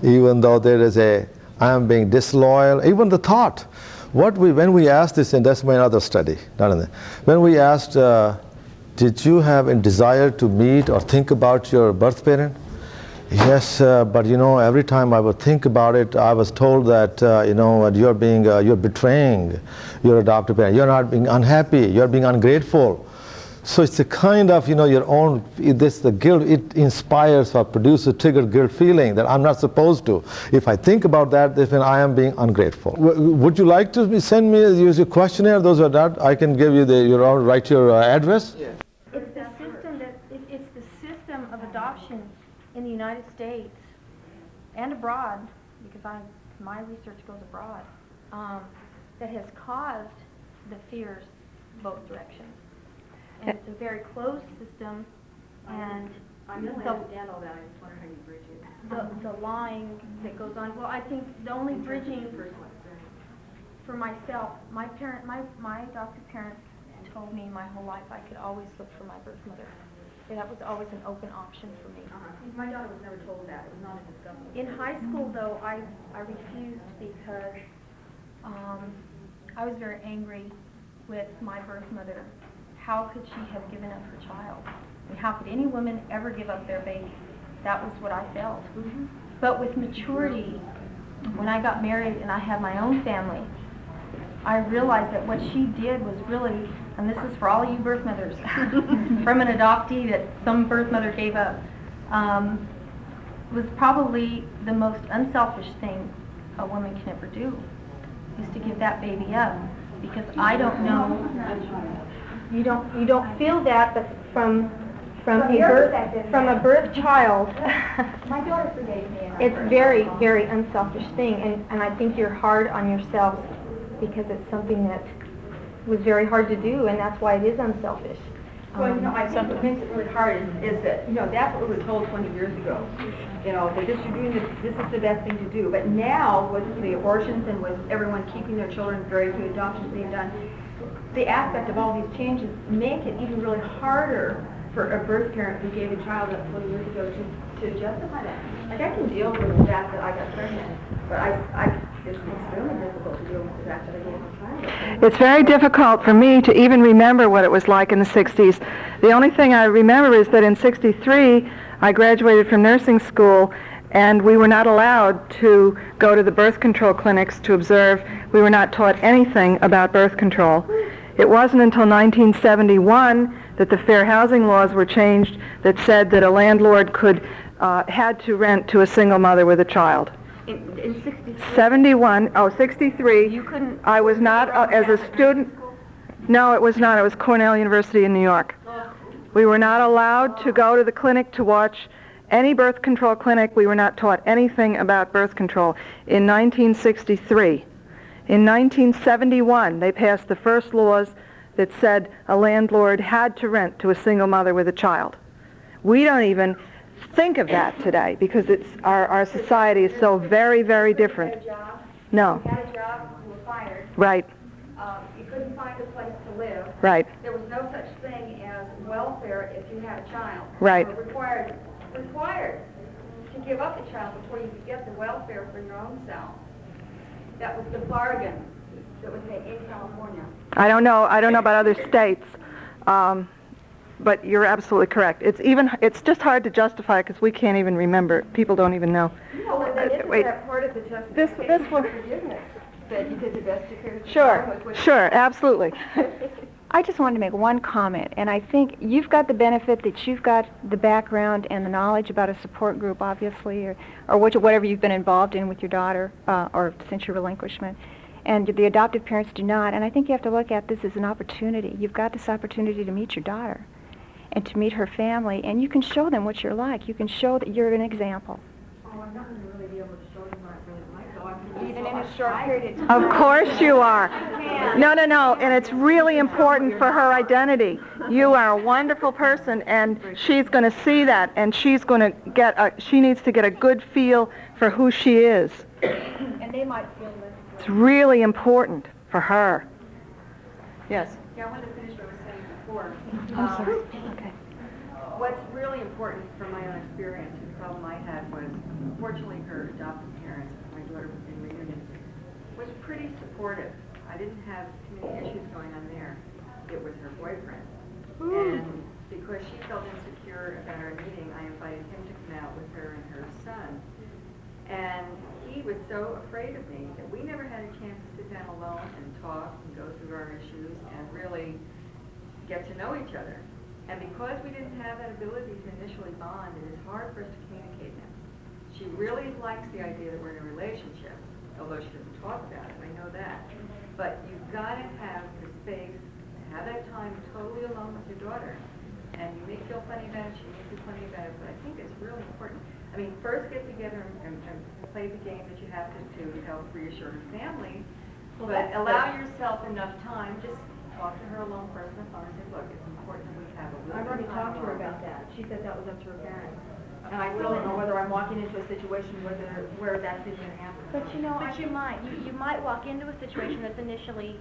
even though there is I am being disloyal, even the thought. When we asked this, and that's my other study, when we asked, did you have a desire to meet or think about your birth parent? Yes, but you know, every time I would think about it, I was told that you know, you're betraying your adoptive parent. You're not being unhappy. You're being ungrateful. So it's a kind of, you know, your own, the guilt, it inspires or produces triggered guilt feeling that I'm not supposed to. If I think about that, then I am being ungrateful. Would you like to send me use your questionnaire? Those are not, I can give you your own, write your address. Yeah. It's the system it's the system of adoption in the United States and abroad, because my research goes abroad, that has caused the fears both directions. And it's a very closed system, and I really understand all that. I just wonder how you bridge it. the lying that goes on. Well, I think the only bridging for myself, my adoptive parents told me my whole life I could always look for my birth mother. That was always an open option for me. My daughter was never told that. It was not a discussion. In high school, though, I refused because I was very angry with my birth mother. How could she have given up her child? I mean, how could any woman ever give up their baby? That was what I felt. Mm-hmm. But with maturity, when I got married and I had my own family, I realized that what she did was really, and this is for all you birth mothers, from an adoptee that some birth mother gave up, was probably the most unselfish thing a woman can ever do, is to give that baby up. Because I don't know, you don't feel that, but from a birth child, My daughter forgave me. it's very, very unselfish thing, and I think you're hard on yourself because it's something that was very hard to do, and that's why it is unselfish. Well, you know, I think what makes it really hard is that, you know, that's what we were told 20 years ago. You know, that this is the best thing to do. But now, with the abortions and with everyone keeping their children, very few adoptions being done, the aspect of all these changes make it even really harder for a birth parent who gave a child up 20 years ago to justify that. Like, I can deal with the fact that I got pregnant, but it's extremely difficult to deal with the fact that I gave a child. It's very difficult for me to even remember what it was like in the 60s. The only thing I remember is that in 63, I graduated from nursing school, and we were not allowed to go to the birth control clinics to observe. We were not taught anything about birth control. It wasn't until 1971 that the fair housing laws were changed that said that a landlord had to rent to a single mother with a child. In 63? 63. You couldn't... I was not, as a student... No, it was not. It was Cornell University in New York. We were not allowed to go to the clinic to watch any birth control clinic. We were not taught anything about birth control. In 1963. In 1971, they passed the first laws that said a landlord had to rent to a single mother with a child. We don't even think of that today because our society is so very, very different. You had a job? No. You had a job, you were fired. Right. You couldn't find a place to live. Right. There was no such thing as welfare if you had a child. Right. You were required to give up the child before you could get the welfare for your own self. That was the bargain that was made in California. I don't know about other states, but you're absolutely correct. It's just hard to justify because we can't even remember. People don't even know. No, well, then isn't that part of the justification for forgiveness? That you did the best you could. Sure, absolutely. I just wanted to make one comment, and I think you've got the benefit that you've got the background and the knowledge about a support group, obviously, or whatever you've been involved in with your daughter, or since your relinquishment, and the adoptive parents do not. And I think you have to look at this as an opportunity. You've got this opportunity to meet your daughter and to meet her family, and you can show them what you're like. You can show that you're an example. Oh, I'm not going to really be able to show them what I really like, though. Even in a short period of time. Of course you are. No, and it's really important for her identity. You are a wonderful person, and she's going to see that, and she's going to she needs to get a good feel for who she is. And they might feel this. It's really important for her. Yes? Yeah, I wanted to finish what I was saying before. Okay. What's really important from my own experience, and the problem I had was, fortunately, her adoptive parents, my daughter was in reunion, was pretty supportive. I didn't have too many issues going on there. It was her boyfriend. And because she felt insecure about our meeting, I invited him to come out with her and her son. And he was so afraid of me that we never had a chance to sit down alone and talk and go through our issues and really get to know each other. And because we didn't have that ability to initially bond, it is hard for us to communicate now. She really likes the idea that we're in a relationship, although she doesn't talk about it, I know that. But you've got to have the space to have that time totally alone with your daughter. And you may feel funny about it, she may feel funny about it, but I think it's really important. I mean, first get together and play the game that you have to help reassure her family, Well, but that's allow yourself enough time, just talk to her alone first on the phone and say, look, it's important that we have a little I've already bit of time talked to her alone. about that. She said that was up to her parents. And I still don't know whether I'm walking into a situation where that's even going to happen. But you know, you might walk into a situation that's initially,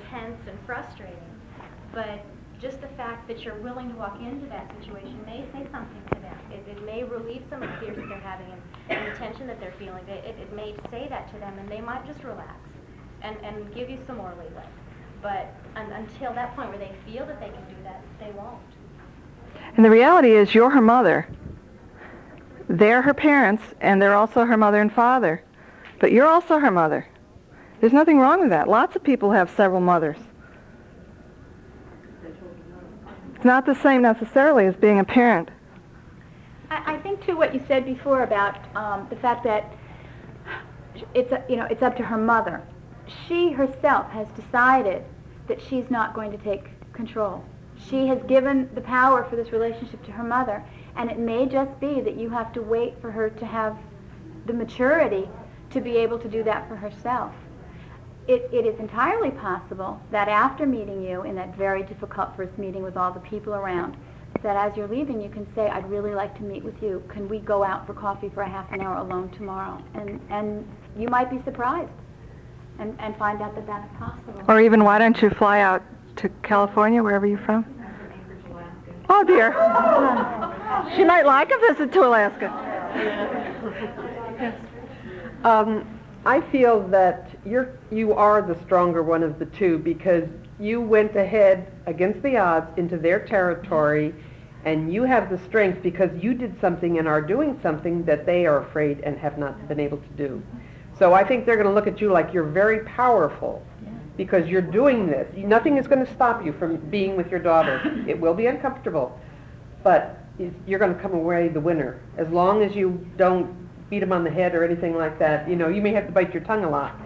tense and frustrating, but just the fact that you're willing to walk into that situation may say something to them. It may relieve some of the fears that they're having and the tension that they're feeling. It may say that to them, and they might just relax and give you some more leeway. But until that point where they feel that they can do that, they won't. And the reality is you're her mother. They're her parents, and they're also her mother and father. But you're also her mother. There's nothing wrong with that. Lots of people have several mothers. It's not the same necessarily as being a parent. I think too what you said before about the fact that it's up to her mother. She herself has decided that she's not going to take control. She has given the power for this relationship to her mother, and it may just be that you have to wait for her to have the maturity to be able to do that for herself. It is entirely possible that after meeting you in that very difficult first meeting with all the people around, that as you're leaving you can say, I'd really like to meet with you. Can we go out for coffee for a half an hour alone tomorrow? And you might be surprised and find out that that's possible. Or even, why don't you fly out to California, wherever you're from? Oh dear. She might like a visit to Alaska. I feel that you are the stronger one of the two, because you went ahead against the odds into their territory, and you have the strength because you did something and are doing something that they are afraid and have not been able to do. So I think they're going to look at you like you're very powerful because you're doing this. Nothing is going to stop you from being with your daughter. It will be uncomfortable, but you're going to come away the winner. As long as you don't beat them on the head or anything like that. You may have to bite your tongue a lot,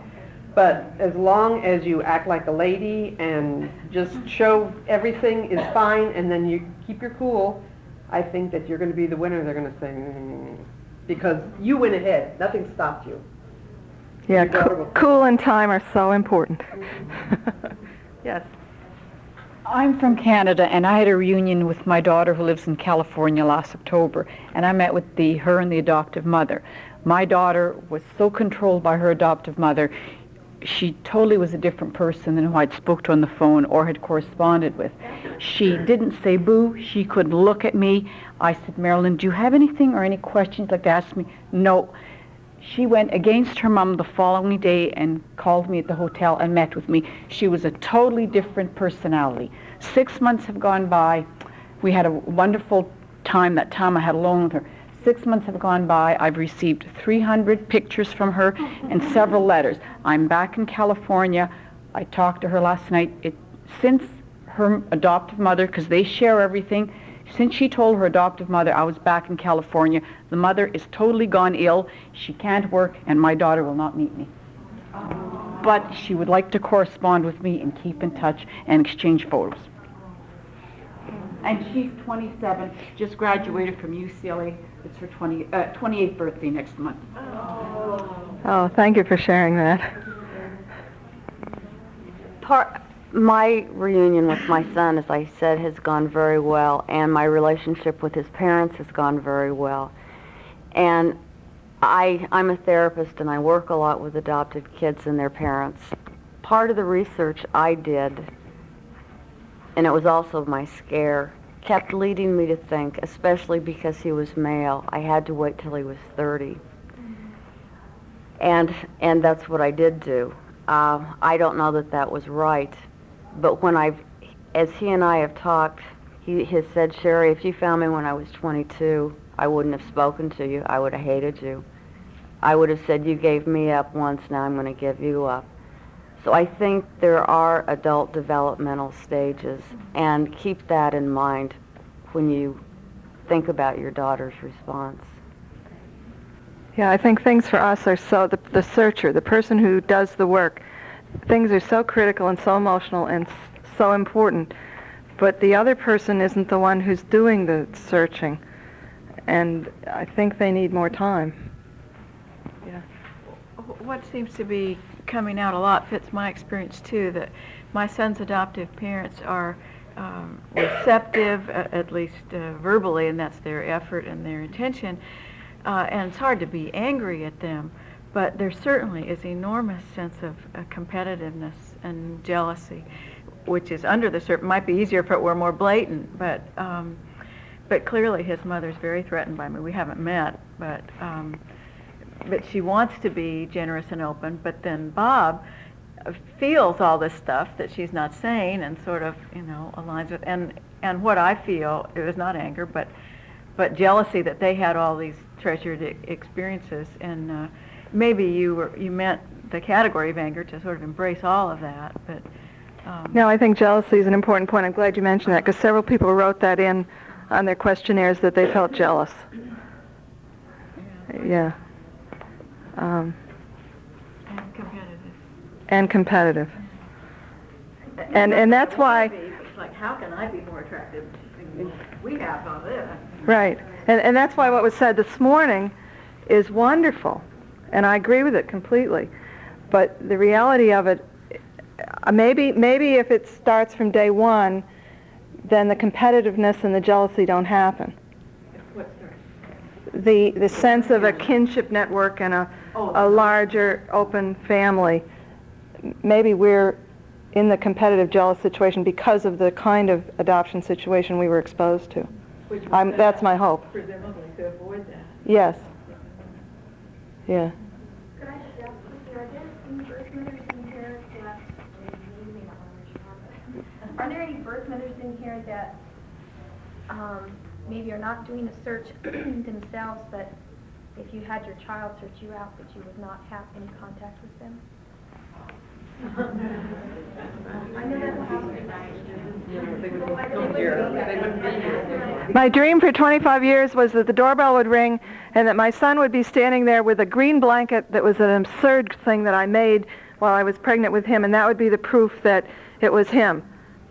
but as long as you act like a lady and just show everything is fine and then you keep your cool, I think that you're going to be the winner. They're going to say, because you went ahead. Nothing stopped you. Yeah, cool and time are so important. Yes. I'm from Canada, and I had a reunion with my daughter who lives in California last October, and I met with her and the adoptive mother. My daughter was so controlled by her adoptive mother, she totally was a different person than who I'd spoke to on the phone or had corresponded with. She didn't say boo. She could look at me. I said, Marilyn, do you have anything or any questions like to ask me? No. She went against her mom the following day and called me at the hotel and met with me. She was a totally different personality. 6 months have gone by. We had a wonderful time that time I had alone with her. 6 months have gone by. I've received 300 pictures from her and several letters. I'm back in California. I talked to her last night. Since her adoptive mother, because they share everything, since she told her adoptive mother I was back in California, the mother is totally gone ill. She can't work, and my daughter will not meet me. But she would like to correspond with me and keep in touch and exchange photos. And she's 27, just graduated from UCLA. It's her 28th birthday next month. Oh, thank you for sharing that. My reunion with my son, as I said, has gone very well, and my relationship with his parents has gone very well. And I'm a therapist, and I work a lot with adopted kids and their parents. Part of the research I did, and it was also my scare, kept leading me to think, especially because he was male, I had to wait till he was 30. And that's what I did do. I don't know that that was right. But as he and I have talked, He has said, Sherry, if you found me when I was 22, I wouldn't have spoken to you. I would have hated you. I would have said, you gave me up once, now I'm going to give you up. So I think there are adult developmental stages, and keep that in mind when you think about your daughter's response. Yeah, I think things for us are so, the searcher, the person who does the work, things are so critical and so emotional and so important, but the other person isn't the one who's doing the searching, and I think they need more time. Yeah. What seems to be coming out a lot fits my experience too, that my son's adoptive parents are receptive, at least verbally, and that's their effort and their intention, and it's hard to be angry at them, but there certainly is enormous sense of competitiveness and jealousy, which is under the surface. Might be easier if it were more blatant, but clearly his mother's very threatened by me. We haven't met, but she wants to be generous and open, but then Bob feels all this stuff that she's not saying and sort of, aligns with, and what I feel, it was not anger, but jealousy that they had all these treasured experiences, and maybe you meant the category of anger to sort of embrace all of that, but... No, I think jealousy is an important point. I'm glad you mentioned that, because several people wrote that in on their questionnaires that they felt jealous. Yeah. And competitive. And competitive. And that's why... It's like, how can I be more attractive? We have all this. Right. And that's why what was said this morning is wonderful. And I agree with it completely. But the reality of it, maybe if it starts from day one, then the competitiveness and the jealousy don't happen. What starts? The sense of a kinship network and a larger open family. Maybe we're in the competitive jealous situation because of the kind of adoption situation we were exposed to. That's my hope. Presumably to avoid that. Yes. Yeah. Could I just ask you, are there any birth mothers in here that, are there any birth mothers in here that maybe are not doing a search themselves, but if you had your child search you out, that you would not have any contact with them? I know that's My dream for 25 years was that the doorbell would ring and that my son would be standing there with a green blanket that was an absurd thing that I made while I was pregnant with him, and that would be the proof that it was him.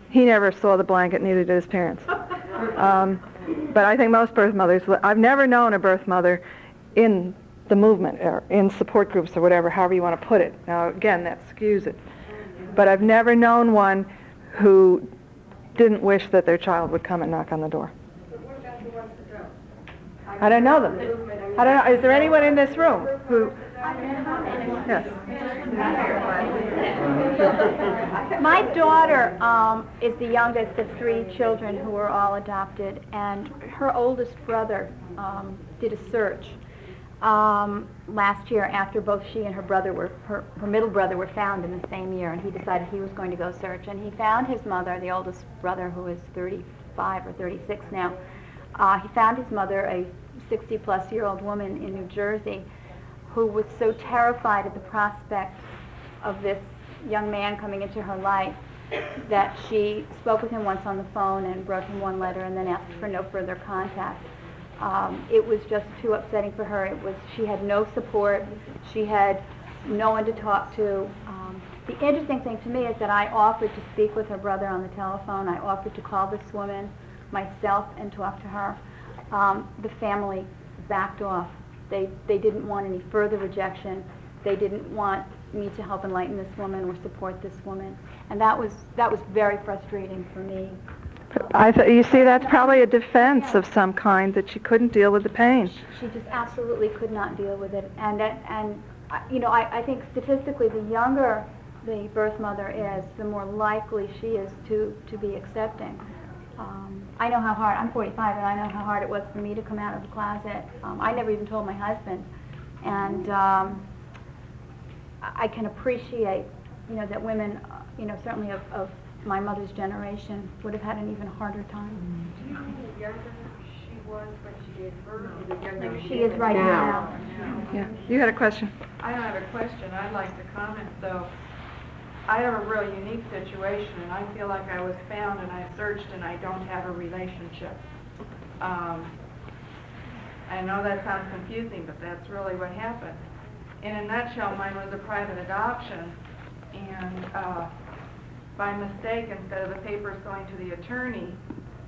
He never saw the blanket, neither did his parents. But I think most birth mothers, I've never known a birth mother in the movement or in support groups or whatever, however you want to put it. Now, again, that skews it. But I've never known one who didn't wish that their child would come and knock on the door. I don't know them. I don't know. Is there anyone in this room who... Yes. My daughter is the youngest of 3 children who were all adopted, and her oldest brother did a search last year after both she and her middle brother were found in the same year, and he decided he was going to go search, and he found his mother, the oldest brother, who is 35 or 36 now. He found his mother, a 60-plus-year-old woman in New Jersey, who was so terrified at the prospect of this young man coming into her life that she spoke with him once on the phone and wrote him one letter and then asked for no further contact. It was just too upsetting for her. She had no support. She had no one to talk to. The interesting thing to me is that I offered to speak with her brother on the telephone. I offered to call this woman myself and talk to her. The family backed off. They didn't want any further rejection. They didn't want me to help enlighten this woman or support this woman, and that was very frustrating for me. You see, that's probably a defense of some kind, that she couldn't deal with the pain. She just absolutely could not deal with it, and I think statistically, the younger the birth mother is, the more likely she is to be accepting. I know how hard, I'm 45, and I know how hard it was for me to come out of the closet. I never even told my husband, and I can appreciate, that women, certainly of my mother's generation would have had an even harder time. Do you know the younger she was when she gave birth, or the younger Like she is right now. Yeah, you had a question. I don't have a question. I'd like to comment, though. I have a real unique situation, and I feel like I was found and I searched and I don't have a relationship. I know that sounds confusing, but that's really what happened. In a nutshell, mine was a private adoption, and by mistake, instead of the papers going to the attorney,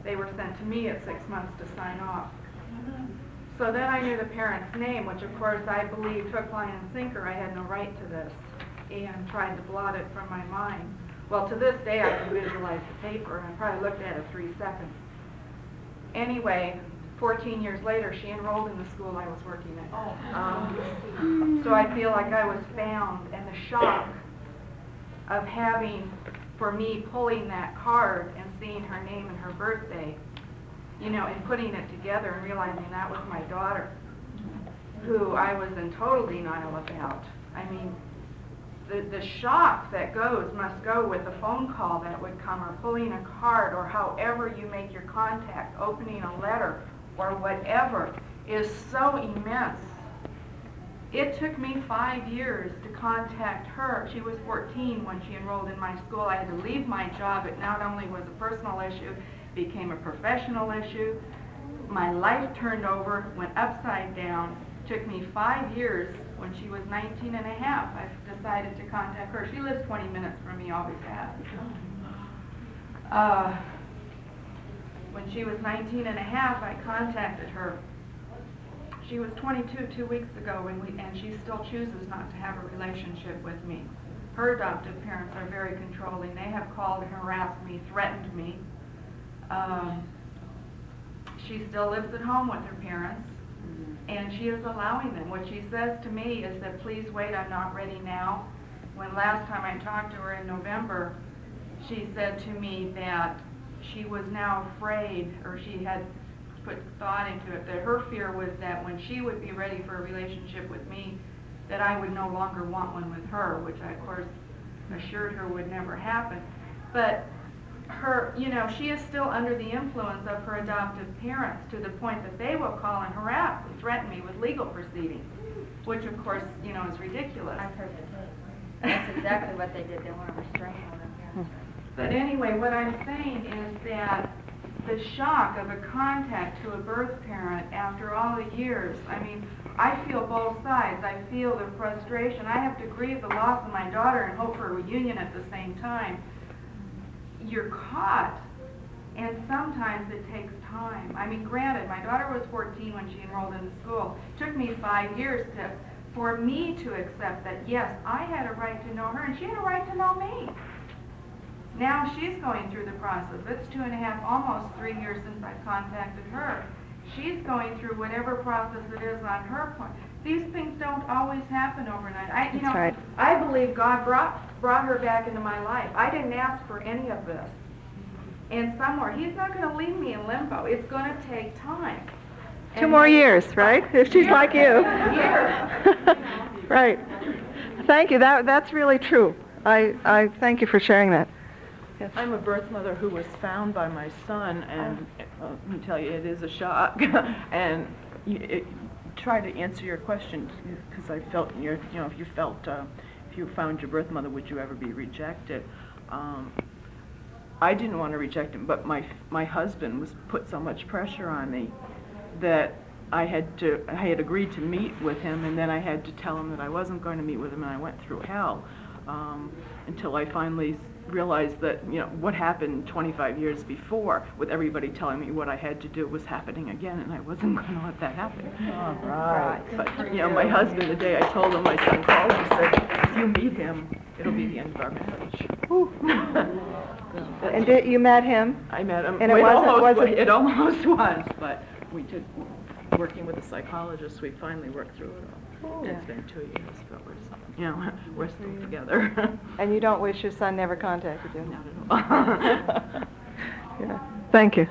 they were sent to me at 6 months to sign off. So then I knew the parent's name, which of course I believed hook, line, and sinker. I had no right to this, and tried to blot it from my mind. Well, to this day, I can visualize the paper, and I probably looked at it 3 seconds. Anyway, 14 years later, she enrolled in the school I was working at. So I feel like I was found, and the shock of having, for me, pulling that card and seeing her name and her birthday, you know, and putting it together and realizing that was my daughter, who I was in total denial about. I mean, the shock that must go with a phone call that would come, or pulling a card, or however you make your contact, opening a letter, or whatever, is so immense. It took me 5 years to contact her. She was 14 when she enrolled in my school. I had to leave my job. It not only was a personal issue, became a professional issue. My life turned over, went upside down. Took me 5 years. When she was 19 and a half, I decided to contact her. She lives 20 minutes from me, always has. When she was 19 and a half, I contacted her. She was 22 2 weeks ago, and she still chooses not to have a relationship with me. Her adoptive parents are very controlling. They have called and harassed me, threatened me. She still lives at home with her parents, and she is allowing them. What she says to me is that, please wait, I'm not ready now. When last time I talked to her in November, she said to me that she was now afraid, or she had put thought into it, that her fear was that when she would be ready for a relationship with me, that I would no longer want one with her, which I, of course, assured her would never happen. But her, you know, she is still under the influence of her adoptive parents, to the point that they will call and harass and threaten me with legal proceedings, which, of course, you know, is ridiculous. I've heard the tape. That's exactly what they did. They want to restrain her. But anyway, what I'm saying is that the shock of a contact to a birth parent after all the years, I mean, I feel both sides. I feel the frustration. I have to grieve the loss of my daughter and hope for a reunion at the same time. You're caught, and sometimes it takes time. I mean, granted, my daughter was 14 when she enrolled in the school. It took me 5 years for me to accept that, yes, I had a right to know her, and she had a right to know me. Now she's going through the process. It's 2.5, almost 3 years since I contacted her. She's going through whatever process it is on her part. These things don't always happen overnight. That's right. I believe God brought her back into my life. I didn't ask for any of this. And somewhere, He's not going to leave me in limbo. It's going to take time. 2 more years, right? If she's like you. Years. Right. Thank you. That's really true. I thank you for sharing that. Yes. I'm a birth mother who was found by my son, and let me tell you, it is a shock. And try to answer your question, because I felt, if you found your birth mother, would you ever be rejected? I didn't want to reject him, but my husband put so much pressure on me that I had agreed to meet with him, and then I had to tell him that I wasn't going to meet with him, and I went through hell until I finally realized that, what happened 25 years before, with everybody telling me what I had to do, was happening again, and I wasn't going to let that happen. All right. But, my husband, the day I told him, my son called and said, if you meet him, it'll be the end of our marriage. And you met him? I met him. And it almost was, but we did, working with a psychologist, we finally worked through it all. Oh. It's been 2 years, but we're still together. And you don't wish your son never contacted you? Not at all. Yeah. Thank you.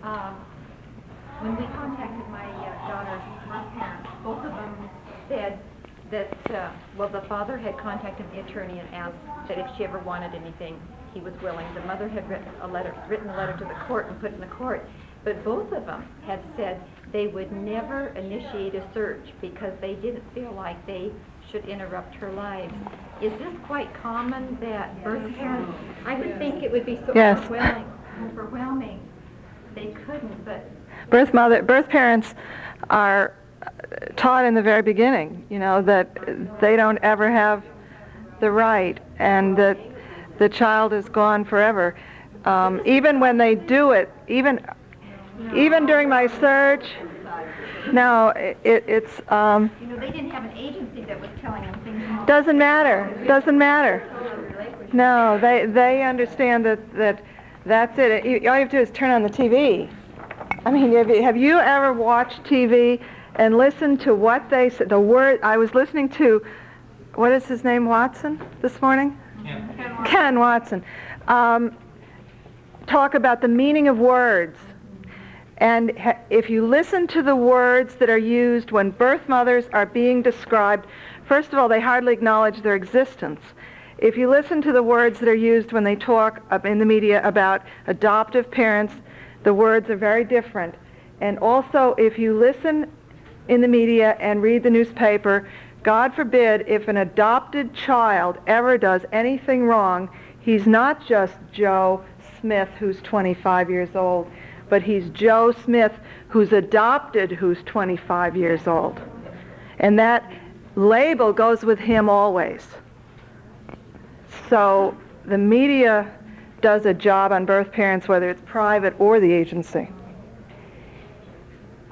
When we contacted my daughter's birth parents, both of them said that, the father had contacted the attorney and asked that if she ever wanted anything, he was willing. The mother had written a letter to the court and put it in the court. But both of them had said they would never initiate a search because they didn't feel like they should interrupt her lives. Is this quite common that birth parents, I would think it would be so Yes. overwhelming. They couldn't, but Birth parents are taught in the very beginning, that they don't ever have the right, and that the child is gone forever. Even when they do it, even during my search, no, it's they didn't have an agency that was telling them things. doesn't matter. No, they understand that that's it. All you have to do is turn on the TV. I mean, have you ever watched TV and listened to what they said? The word I was listening to, what is his name, Watson, this morning? Ken Watson. Talk about the meaning of words. And if you listen to the words that are used when birth mothers are being described, first of all, they hardly acknowledge their existence. If you listen to the words that are used when they talk in the media about adoptive parents, the words are very different. And also, if you listen in the media and read the newspaper, God forbid if an adopted child ever does anything wrong, he's not just Joe Smith, who's 25 years old, but he's Joe Smith, who's adopted, who's 25 years old. And that label goes with him always. So the media does a job on birth parents, whether it's private or the agency.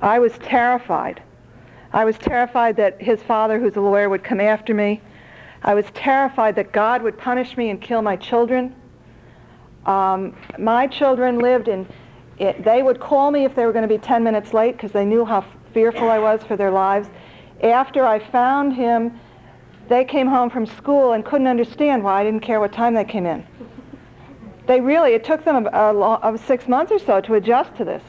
I was terrified. I was terrified that his father, who's a lawyer, would come after me. I was terrified that God would punish me and kill my children. My children lived they would call me if they were going to be 10 minutes late because they knew how fearful I was for their lives. After I found him, they came home from school and couldn't understand why I didn't care what time they came in. It took them 6 months or so to adjust to this.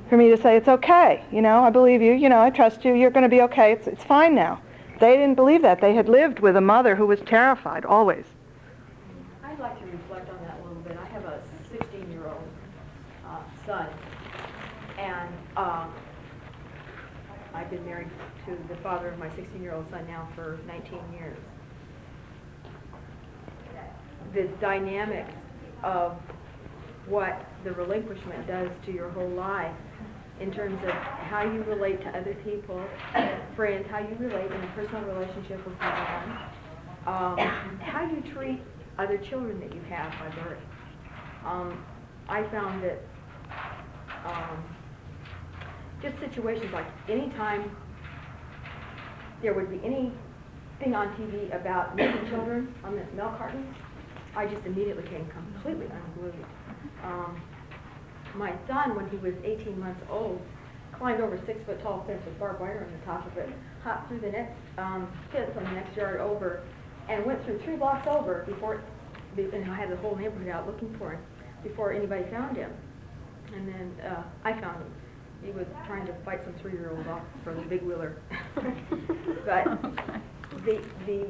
For me to say, it's okay, I believe you, I trust you, you're going to be okay, it's fine now. They didn't believe that. They had lived with a mother who was terrified, always. I'd like to reflect on that a little bit. I have a 16-year-old son, and I've been married to the father of my 16-year-old son now for 19 years. The dynamics of what the relinquishment does to your whole life in terms of how you relate to other people, friends, how you relate in a personal relationship with someone, how you treat other children that you have by birth. I found that just situations like anytime there would be anything on TV about missing children on the milk cartons, I just immediately became completely unglued. My son, when he was 18 months old, climbed over a 6-foot-tall fence with barbed wire on the top of it, hopped through the next fence on the next yard over, and went through 3 blocks over and I had the whole neighborhood out looking for him before anybody found him. And then I found him. He was trying to fight some 3-year-old off from the big wheeler. But the